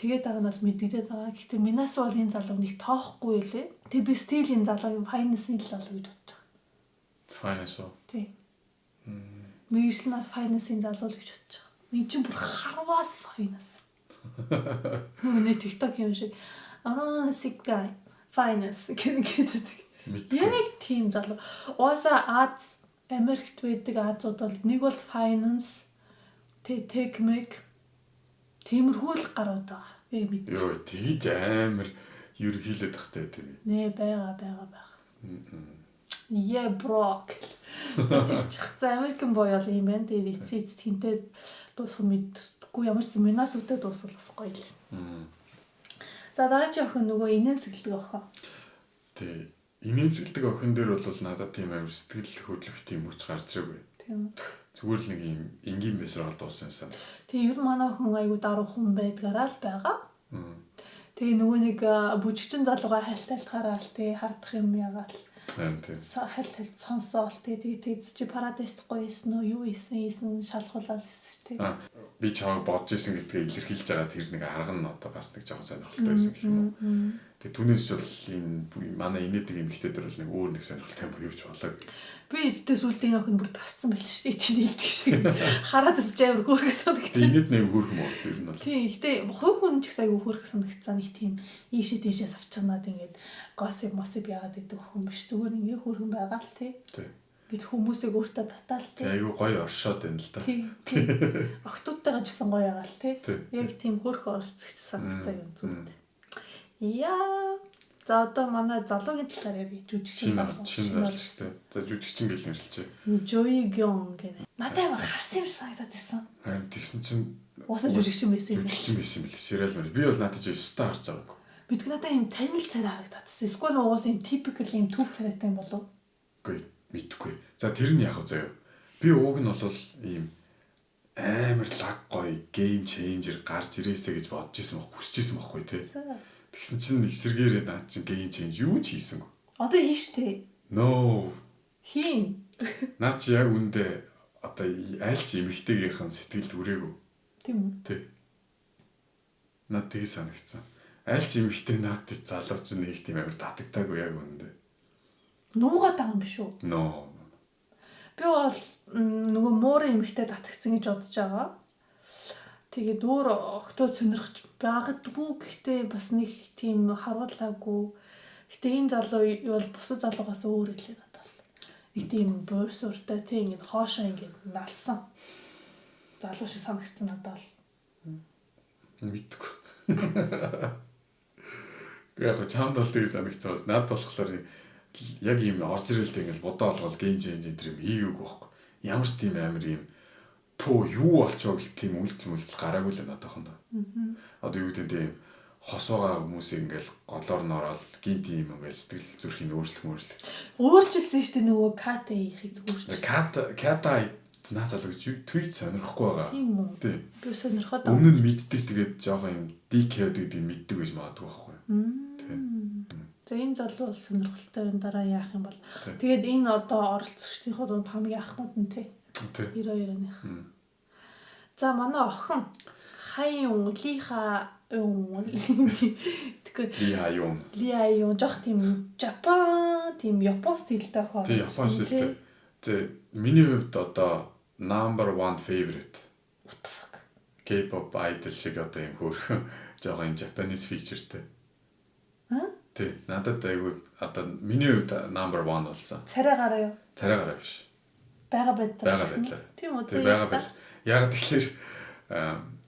Тэгээд байгаа нь бол мэддэгдээд байгаа. Гэтэ минаас бол энэ залуу нэг тоохгүй лээ. Тэг би стил энэ залуугийн finance-ийн л залуу гэж бодож байгаа. Finance уу? Тий. Мэргэжлэнээс finance-ийн залуу л гэж бодож байгаа. Энд чинь бүр харваас finance. Нүг TikTok юм шиг. Sick guy finance гэдэг. Яг тийм залуу. Угаасаа Америкт байдаг Азууд бол нэг бол finance, tech meg тиймэрхүү л гарууд байгаа. Би мэд. Йоо, тэгж амар ерөнхийлээд тахтай тийм ээ. Нэ байгаа. Yeah bro. За Америкэн боёо л юм байна. Тэгээд эцэц тэнтэй дуусах мэдгүй ямар семинаас үдэ дуусгал бас гоё л. За дараагийн охин нөгөө инээмсэглэдэг охин. Тий. Инээмсэглэдэг охин дээр бол надад тийм амар сэтгэл хөдлөх тийм үуч гарч ирээгүй. Тийм. Зүгээр л нэг юм энгийн байсрал дууссан юм санагдсан. Тэг ер нь манай охин айгу даруу хүн байдгаараа л байгаа. Тэгээ нөгөө нэг бүжигчин залууга хайлтахаараа л тий хардах юм ягаал. Тийм. Хайлт сонсоол тэгээ чи парадайс гоёсэн уу юу ийсэн шалгуулаад хэлсэн шүү дээ. Би чамайг бодож исэн гэдгээ илэрхийлж байгаа тэр нэг арга нь одоо бас нэг жоохон сонирхолтой байсан гэх юм уу. Тэгээ түүнээс бол энэ манай инээдэг эмэгтэйдэр бол нэг өөр нэг сонирхолтой юм явж болоо. Би эддээс үлдээ энэ охин бүр тасцсан байл шүү дээ. Чи нийлдэг шүү дээ. Хараад тасч амар хөөрхөс санагдав. Инээд нэг хөөрхөн моос тэр нь бол. Тийм. Гэтэ хувь хүн ч гэсэн айгүй хөөрхөс санагдсан нэг тийм ийшээ тийшээ авчирнаад ингээд gossip яагаад гэдэг хүн биш. Зүгээр ингээ хөөрхөн байгаа л тий. Тийм. Гэт хүмүүсийг өөртөө татаал тий. Айгүй гоё оршоод байна л да. Тийм. Охтуудтайгаа ч гэсэн гоё байгаа л тий. Яг тийм хөөрхөн оролцогч санагцаа юм зүгт. Яа. За одоо манай залуугийн талаар ярих жүжигчин залуу. Шинэ залуучтай. За жүжигчин гэж нэрлэлцээ. Joy Gyeong гэдэг. Надад амар харсан юм санагдаад байсан. Харин тэгсэн чинь Уусаа жүжигчин байсан юм. Жүжигчин байсан юм билээ. Сериал мөр. Би бол надад жиштэй харж байгаагүй. Бидг надад юм танил царай харагдаад. Эсвэл уус юм typical юм түүх царайтай юм болов? Үгүй мэдгүй. За тэр нь яг заяа. Би ууг нь бол ийм амар лаг гоё game changer гарч ирээсэ гэж бодож исэн баг хүсэж исэн баггүй тий. Тэгсэн чинь эсэргээрээ наад чинь game change юу ч хийсэнгүй. Одоо хийштэй. No. Хийн. Наа чи яг үндэ одоо аль ч эмэгтэйгийнхэн сэтгэл түрээгүй. Тийм үү? Тий. Наад тийг санагцсан. Аль ч эмэгтэй наад залууч нэг тийм амар татагдаагүй яг үндэ. Нуугаад байгаа юм биш үү? No. Би бол нөгөө муурын эмэгтэй татгцсан гэж бодож байгаа. Тэгээд өөр октод сонирхож байгадгүй гэхдээ бас нэг тийм харуулаагүй. Гэтэ энэ залуу бол бусад залуугаас өөр хэлээ надад. Нэг тийм борсуртай тийм ингэ хоошоо ингэ налсан. Залуу шиг санагдсан надад. Мэдгүй. Яг чамд бол тийг санагдсан бас над болохоор яг ийм орж ирэлтэй ингэ бодоо олгол гейм чейнж энэ юм хийгээгүй байхгүй. Ямар ч тийм амар юм юу болчихоо гэх тийм үйлдэл гараагүй л надад хоноо. Одоо юу гэдэг тийм хос байгаа хүмүүсийг ингээл голоор нороод гинт юм ингээл сэтгэл зүрхийн өөрчлөлт. Өөрчлөлсөн шүү дээ нөгөө ката хийхийг өөрчлөлт. Ката наа залуу гэж tweet сонирхгүй байгаа. Тийм үү? Тийм. Би сонирхоод өмнө нь мэддэг тэгээд жоохон юм DK гэдэг юм мэддэг гэж магадгүй байхгүй. Тийм. За энэ залуу бол сонирхолтой байна. Дараа яах юм бол. Тэгээд энэ одоо оролцогчдийнхоо дунд хамгийн ахмад нь тий. 92-ных. За манай охин хаяун лиха Лиа жоох тийм Japan тийм Япон стилтэй хоо. Тийм Япон стилтэй. Тэ миний хувьд одоо number 1 favorite. What the fuck? K-pop idol шиг одоо юм хөөрхөн жоохон юм Japanese featureтэй. Тэ надад айгүй одоо миний хувьд number 1 болсон. Царай гараа юу? Царай гараа биш. Бага байдлаа. Тийм үү? Бага байл. Яг тэгэхээр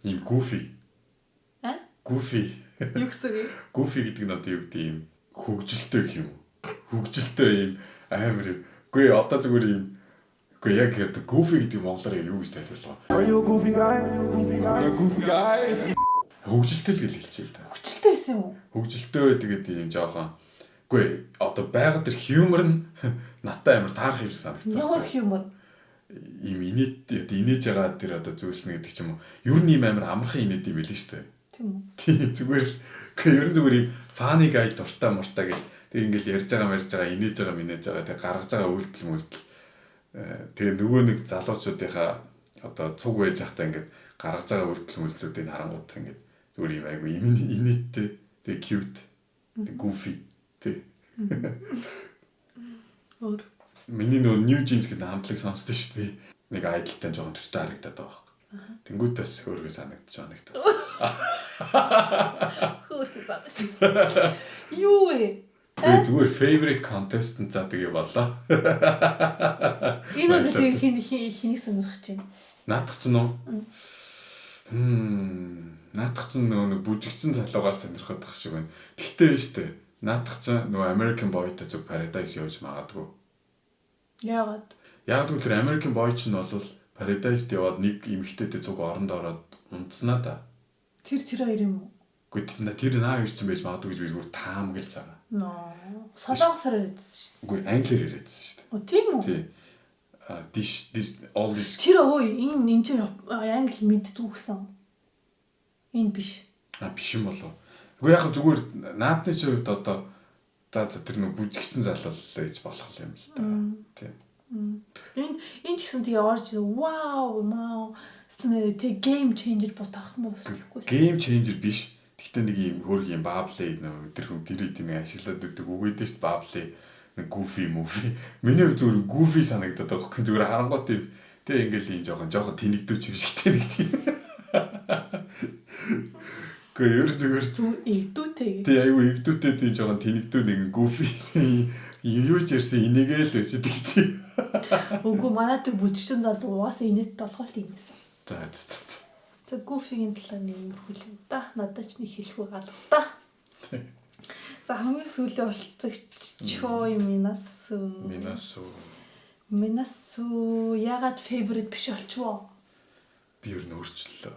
ийм goofy. Goofy. Юу гэсэн үг? Goofy гэдэг нь одоо юу гэдэг юм хөгжилтэй гэх юм уу? Хөгжилтэй юм амар юм. Үгүй одоо зүгээр юм. Үгүй яг одоо Goofy гэдэг монголоор юу гэж тайлбарлах вэ? Are you a goofy guy? Goofy guy. Хөгжилтэй л гэж хэлчихээ л та. Хөгжилтэй байсан юм уу? Хөгжилтэй тэгээд юм жоохон. Үгүй одоо байгаад тэр humor нь надтай амар таарах юм шиг санагдсан. Ямар humor? Ийм инээж байгаа тэр одоо зүйлснэ гэдэг ч юм уу. Ер нь ийм амар амархан инээд юм билээ шүү дээ. Тийм үү? Тийм зүгээр л. Үгүй ер нь зүгээр ийм funny guy дуртай муртай гэл тэг ингээл ярьж байгаа инээж байгаа минээж байгаа тэг гаргаж байгаа үйлдэл Тэгээ нөгөө нэг залуучуудынхаа одоо цуг байж захтаа ингээд гаргаж байгаа үйлдэлүүдийг харангуут ингээд зүгээр юм айгу инээдтэй тэгээ cute тэгээ goofy тэг. Өөр. Миний нөгөө New Jeans гэдэг хамтлаг сонсдоо шүү дээ. Нэг айдалтай жоохон төстэй харагдаад байгаа байхгүй. Тэнгүүтээс хөөргөө санагдаж. Хөөргөө санагдаж. Юу вэ? Зүгээр favorite contestant за тэгээ боллоо. Энэ үедээ хэнийг сонирхож байна? Наадах ч нөө. Наадах ч нөгөө бүжигдсэн залуугаас сонирхоод тах шиг байна. Гэхдээ биш үү? Наадах ч нөгөө American Boy-тай зөв Paradise явж магадгүй. Яагаад? Яг л American Boy ч нь бол Paradise-д яваад нэг эмэгтэйтэй цуг оронд ороод унтснаа да. Тэр хоёр юм уу? Гэхдээ тэр наа ирсэн байж магадгүй гэж би зүгээр таамаглаж байгаа. Ноо. Солонгосоор яриадсан шүү. Үгүй англиар яриадсан шүү дээ. Оо тийм үү? Тий. This all this. Тэр энэ ч англи мэддэг гэсэн. Энэ биш. Биш юм болов. Үгүй яг зүгээр наадны ч хувьд одоо за тэр нэг бүжигдсэн залуу гэж болох юм л да. Тийм. Энэ гэсэн тэгээ орж вау маа стэнэ тэг game changer ботах юм уу? Game changer биш. Гэхдээ нэг юм хөөрх юм бабле нөө тэр хүн тэр тийм ашиглаад өгдөг үгээд шүү дээ бабле нэг goofy movie. Миний хувьд зүгээр goofy санагдаад байгаа хэрэг зүгээр харангуут тийм тэг ингээл юм жоохон тэнэгдүүч юм шигтэй нэг тийм. Гэхдээ ер зүгээр игдүүтэй. Тэг аюу игдүүтэй тийм жоохон тэнэгдүү нэг goofy юу ч ирсэн инээгээл л үчидэг тийм. Үгүй манай тэр бүжигчин залуу угаасаа инээд толгойлт юм байсан. За. За goofy-гийн талаар нэг юм хүлэв та. Надад ч нэг хэлэхгүй галах та. За хамгийн сүүлийн оролцогч Чой Минасу ягаад favorite биш болчихвоо? Би ер нь өөрчлөлөө.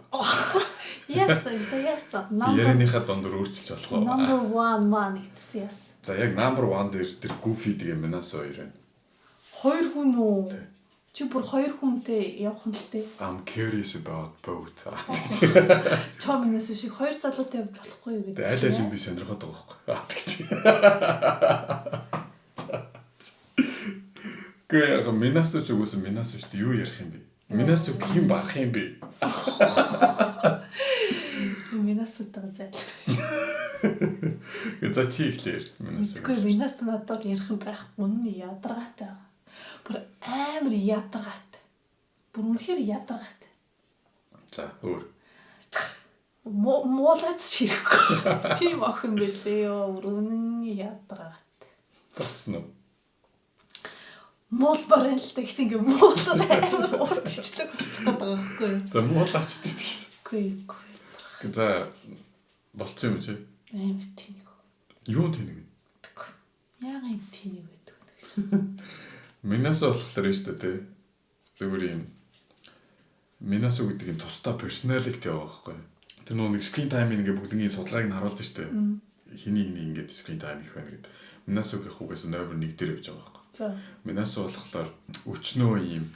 Yes. Ярианыхаа дондор өөрчилж болох уу? Number 1 man yes. За яг number 1 дээр тэр goofy тэгээ Минасу хоёр байна. Хоёр хүн үү? Чи бүр хоёр хүнтэй явах нь л дээ. I'm curious about both. Чоо Минасу шиг хоёр залуутай явж болохгүй юу гэдэг. Аль аль нь би сонирхоод байгаа байхгүй. Гэхдээ яг Минасу ч үгүйс Минасу ч юу ярих юм бэ? Минасу ким барах юм бэ? Минасутаа зай. За чи ихлээр Минасу. Тэгэхгүй Минасу надад ярих юм байхгүй нь ядаргаатай байгаа. Бүр амар ядаргаатай. Бүр үнэхээр ядаргаатай. За өөр. Муулаац чирэхгүй. Тийм охин байлээ ёо. Үнэн ядаргаатай. Болцсон уу? Муул барин л та ихтэй ингээ муул амар урд хичлэг болчих гээд байгаа байхгүй юу? За муулаач гэдэг. Үгүй. За болцсон юм чи? Амар тэнэг. Юу тэнэг вэ? Яагаад юм тэнэг байдаг вэ? Минасу болохоор юм шүү дээ. Зүгээр юм. Минасу гэдэг юм тусдаа personality байгаа байхгүй юу? Тэр нөгөө нэг screen time ингээ бүгдний судалгааг нь харуулдаг шүү дээ. Хиний ингээд screen time их байна гэдэг. Минасугийн хүүгээс номер 1 дээр явж байгаа байхгүй. За. Минасу болохоор өчнөө ийм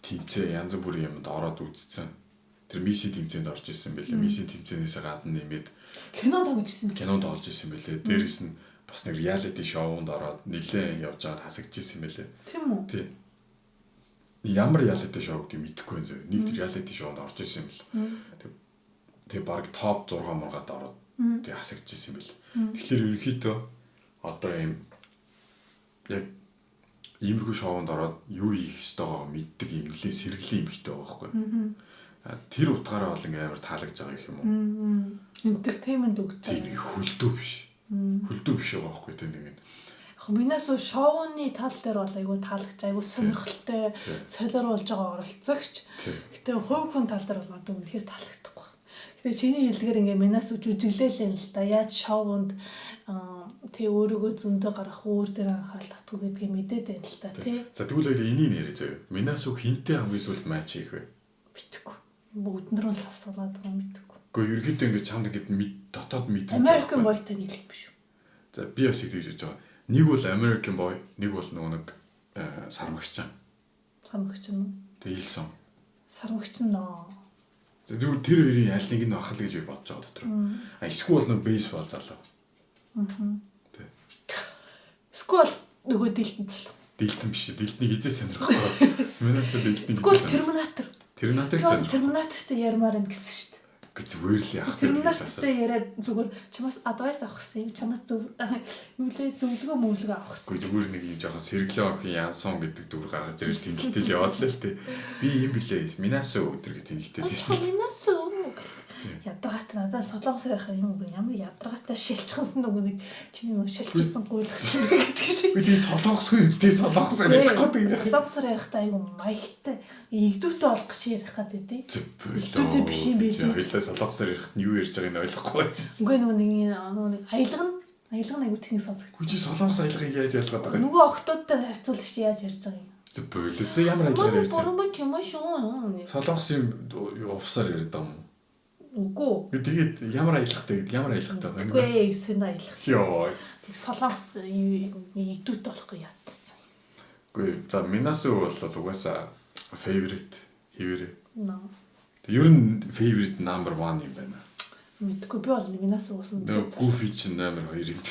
тэмцээ янз бүрийн юмд ороод үзсэн. Тэр Миси тэмцээнд орж исэн байлээ. Миси тэмцээнээс гадна нэмээд кино тоглож исэн. Кинонд олж исэн байлээ. Дээрээс нь бас нэг reality show-нд ороод нэлээд явж байгаад хасагдж исэн байлээ. Тийм үү? Тийм. Ямар reality show гэдэг мэдэхгүй юм зөө. Нэг reality show-нд орж исэн юм бэл. Тэгээ баг топ 6 мургаад ороод тэгээ хасагдж исэн байлээ. Тэгэхээр ерөнхийдөө одоо ийм яг иймэрхүү шоунд ороод юу хийх ёстойгоо мэддэг юм нэлээд сэргэлийн юм ихтэй байгаа байхгүй. Тэр утгаараа бол ингээм амар таалагдж байгаа юм уу? Entertainment өгч. Тийм хөлдөө биш. Хөлдөө биш байгаа байхгүй тийм нэг. Яг Минасу шоуны тал дээр бол айгүй таалагч, айгүй сонирхолтой, солиоруулж байгаа оролцогч. Гэтэ хувь хүн тал дээр бол надад үнэхээр таалагдахгүй. Гэтэ чиний хэлдгээр ингээ Минасу жүжиглээлээ л да. Яаж шоунд тэг өөрийгөө зөндөө гарах өөр дээр анхаарал татдаг гэдгийг мэдээд байна л та тий. За тэгвэл энийг нэрээ зөө. Минасу хинтээ хамгийн сүүлд матч хийх вэ? Мэдгүй. Бүгднэр нь лавсгалаад байгаа мэдгүй. Гэхдээ ерөнхийдөө ингэ чамд ингэдэг дотоод мэдээ. American Boy-тай нийлэх биш үү? За би бас их тэгж байгаа. Нэг бол American Boy, нэг бол нөгөө нэг сармагчин. Сармагчин уу? Тэг Илсон. Сармагчин нөө. Тэгвэл тэр хоёрын аль нэг нь бах л гэж би бодож байгаа дотор. Эсвэл нөгөө бейсбол залуу. Эсвэл нөгөө дийлтэн залуу. Дилдэн биш. Дилднийг хизээ сонирхгүй. Минасо дилднийг. Тэгвэл Терминатор. Терминатор гэсэн. Терминатортай ярмаар энэ гэсэн шүү дээ. Зүгээр л яах вэ? Терминатортай яриад зүгээр чамаас адвайс авах гэсэн. Чамаас юу лээ зөвлөгөө мөвлөгөө авах гэсэн. Зүгээр нэг юм жоохон сэргэлэн охин Янсон гэдэг дүр гаргаж ирэл тэнхтэл яваад л тээ. Би юм блэ. Минасо өдр гэх тэнхтэл хэлсэн. Минасо ядаргатай надад солонгос ярих юм ямар ядаргатай шилчхэнсэн нөгөө нэг чиний нөгөө шилчсэн гуйлах чинь гэдэг шиг. Би тийм солонгос юм тий солонгос ярих гэдэг. Солонгосоор ярихтаа айгу маягтай игдүүтэй болох гэж ярих гэдэг тий. Игдүүтэй биш юм байж. Хоёлаа солонгосоор ярихт нь юу ярьж байгааг нь ойлгохгүй байж. Үгүй нөгөө нэг аялга нь айгу техник сонсогд. Хүчи солонгос аялгыг яаж ялгаад байгаа юм? Нөгөө охтуудтай харьцуулж яаж ярьж байгаа юм? Зөв ямар аялгаар ярьж байгаа? Солонгос юм увсаар яриад байгаа юм. Үгүй. Тэгээд ямар аялгатай байгаа юм? Үгүй сэн аялга. Йоо. Солонгос игдүүтэй болохгүй ядцсан. Үгүй за Минасо бол угаасаа favorite хэвээрээ. Наа. Ер нь favorite number 1 юм байна. Мэдгүй би бол Минасо уусан. Goofy чинь номер 2 юм.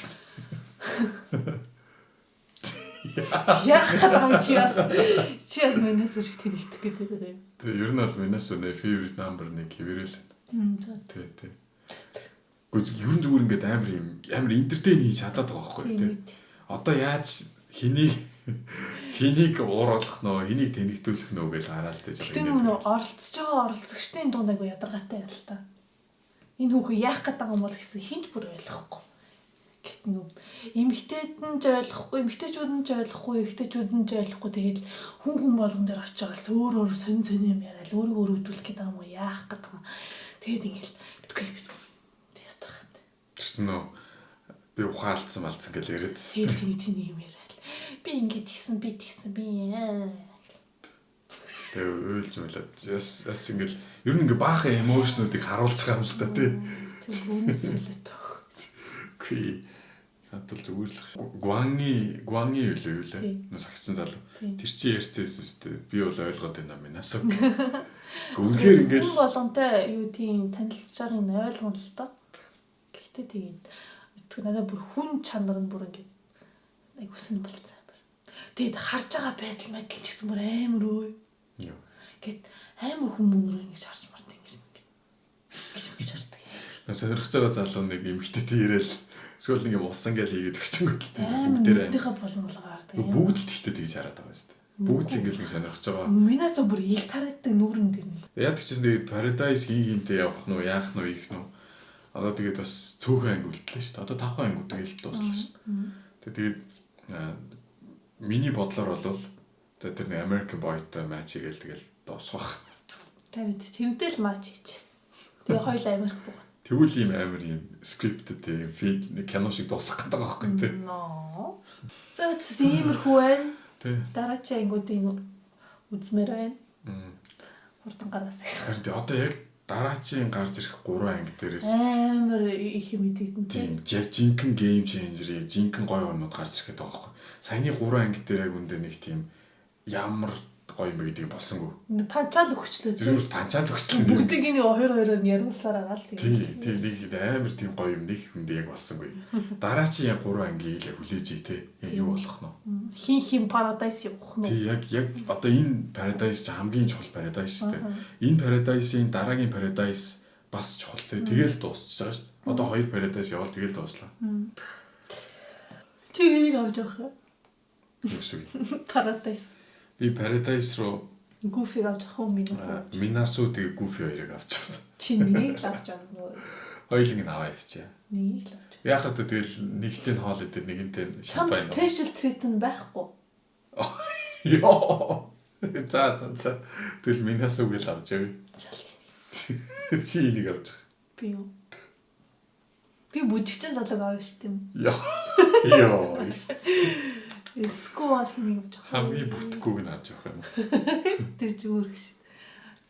Яах гэдэг чи бас Минасо шиг тэнэгдэх гэдэг юм. Тэгээ ер нь бол Минасо нэ favorite number 1 хэвээрээ л. Тий. Гэхдээ ер нь зүгээр ингээд амар entertain хийж чадаад байгаа байхгүй тий. Одоо яаж хэнийг ууруулах нөө, хэнийг тэнэгтүүлэх нөө гэж хараад байж байгаа. Гэтэ нөгөө оролцож байгаа оролцогчдын дунд айгу ядаргатай байл та. Энэ хүүхэн яах гээд байгаа юм бол гэсэн хинч бүр ойлгохгүй. Гэт нөгөө эмэгтэйд нь ч ойлгохгүй, эмэгтэйчүүд нь ч ойлгохгүй, эрэгтэйчүүд нь ч ойлгохгүй тэгээд хүн болгон дээр очиод өөр сонь юм яриад өөрийгөө өрөвдүүлэх гээд байгаа юм уу, яах гээд байгаа юм. Тэгээд ингээл битгүй ядаргатай. Тэр нөө би ухаалцсан малцсан гэж яриад. Тийм юм яриад. Би ингээд тэгсэн би Тэгээ уйлж мэлээд яс ингээл ер нь ингээ баахан эмоушнуудыг харуулцах юм л та тий. Тэр үнэсэлээ тох. Окей. Хатвал зүгээр л Гуанги юу лээ. Нөө сагцсан залуу. Тэр чинь ярьцээс үстэй. Би бол ойлгоод байна Минасо. Үнэхээр ингээл хүн болгонтэй юу тийм танилцж байгааг нь ойлгоно л доо. Гэхдээ тэгээд мэдгүй надад бүр хүн чанар нь бүр ингээд айгу сэн болцсон юм. Тэгээд харж байгаа байдал ч гэсэн бүр амар өө. Юу. Гэт амар хүмүүнрөө ингэж харж март ингэж хардаг. Сонирхож байгаа залуу нэг эмэгтэйтэй ирээл эсвэл нэг юм усан гэж хийгээд өгчөнгөд л бүгдийнхээ болмолгоор тэгээд бүгд л тэгтээ тэгж хараад байгаа юм шүү дээ. Бүгд л ингээл нэг сонирхож байгаа. Минасо бүр ил тарааддаг нүүрэн дээр нь. Яг ч гэсэн тэгээд Paradise хинтээ явах нь уу, яах нь уу, ийх нь үү. Одоо тэгээд бас цөөхөн анги үлдлээ шүү дээ. Одоо 5 анги үтгэл дуслаа шүү дээ. Тэгээд миний бодлоор бол тэр нэг American Boy-тай матч хийгээл тэгэл дуусгах. Тэрнтэй л матч хийчихсэн. Тэгээ хоёул Америк буугаад. Тэгвэл ийм амар ийм скрипттэй тийм фид нэг кино шиг дуусгах гэдэг байгаа байхгүй тий. Ноо. За иймэрхүү байна. Тий. Дараачийн ангиудыг үзмээр байна. Хурдан гараас. Харин тий одоо яг дараачийн гарч ирэх 3 анги дээрээс амар их юм идэгдэн тий. Яг жинхэнэ гейм ченжер, жинхэнэ гоё юмнууд гарч ирэхэд байгаа байхгүй. Саяны 3 анги дээр яг үндэ нэг тийм ямар гоё юм бэ гэдгийг болсонгүй. Панчаал өгчлөө тий. Зүгээр панчаал өгчлөө. Бүгдийг нэг 2-2-оор нь ярилцлаар байгаа л тий. Тий нэг амар тийм гоё юм нэг хүндээ яг болсонгүй. Дараачийн яг 3 ангийг яг хүлээж ий тий. Яг юу болох нь. Хин Paradise явах нь. Тий яг одоо энэ Paradise ч хамгийн чухал Paradise шүү дээ. Энэ Paradise-ийн дараагийн Paradise бас чухал тий. Тэгэл дуусчихж байгаа шүү дээ. Одоо 2 Paradise явал тэгэл дууслаа. Тий авч явах. Юусыг. Paradise. Би Paradise руу Goofy авч явах юм Минасо тэгээ Goofy хоёрыг авч явах. Чи нэг л авч явах. Хоёулыг нь аваа явчихъя. Нэг л авч. Яг хата тэгэл нэгтэй нь хоол идэх нэгэнтэй нь шампань. Special treat нь байхгүй. Йоо. За. Тэгэл Минасог л авч явъя. Чи энийг авч. Би юу? Би бүжигчин залууг авах шүү дээ. Йоо. Скол хийх гэж байгаа. Хамгийн бүтэхгүйг нь авч явах юм. Тэр ч өөр гэж.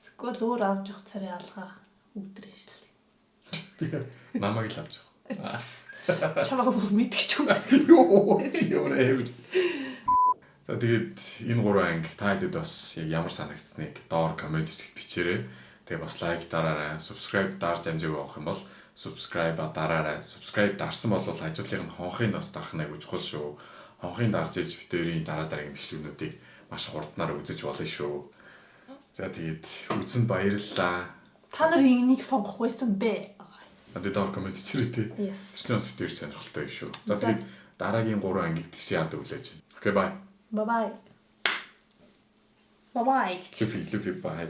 Скол өөр авч явах царай алгаа өвдрээ шүү дээ. Намайг л авч явах. Чамаа мэдчих юм. Йоо. Чи өөрөө. Тэгээд энэ 3 анги та хэдэд бас ямар санагдсныг доор комент хэсэгт бичээрэй. Тэгээ бас лайк дараарай, subscribe дарж амжиг авах юм бол subscribe дараарай. Subscribe дарсан бол ажлын хонхын нас дарах нь аягүй чухал шүү. онхын дарж иж битэрийн дараагийн бичлэгнүүдийг маш хурднаар үзэж болно шүү. За тэгээд үзсэнд баярлалаа. Та нар энийг сонгох байсан бэ? Одоо доор комент хийрээ тий. Yes. Тэрс бас битэр сонирхолтой шүү. За тэгээд дараагийн 3 ангийг тэгсэн яад өглөөж. Окей, bye. Bye. Bye. Luffy, bye.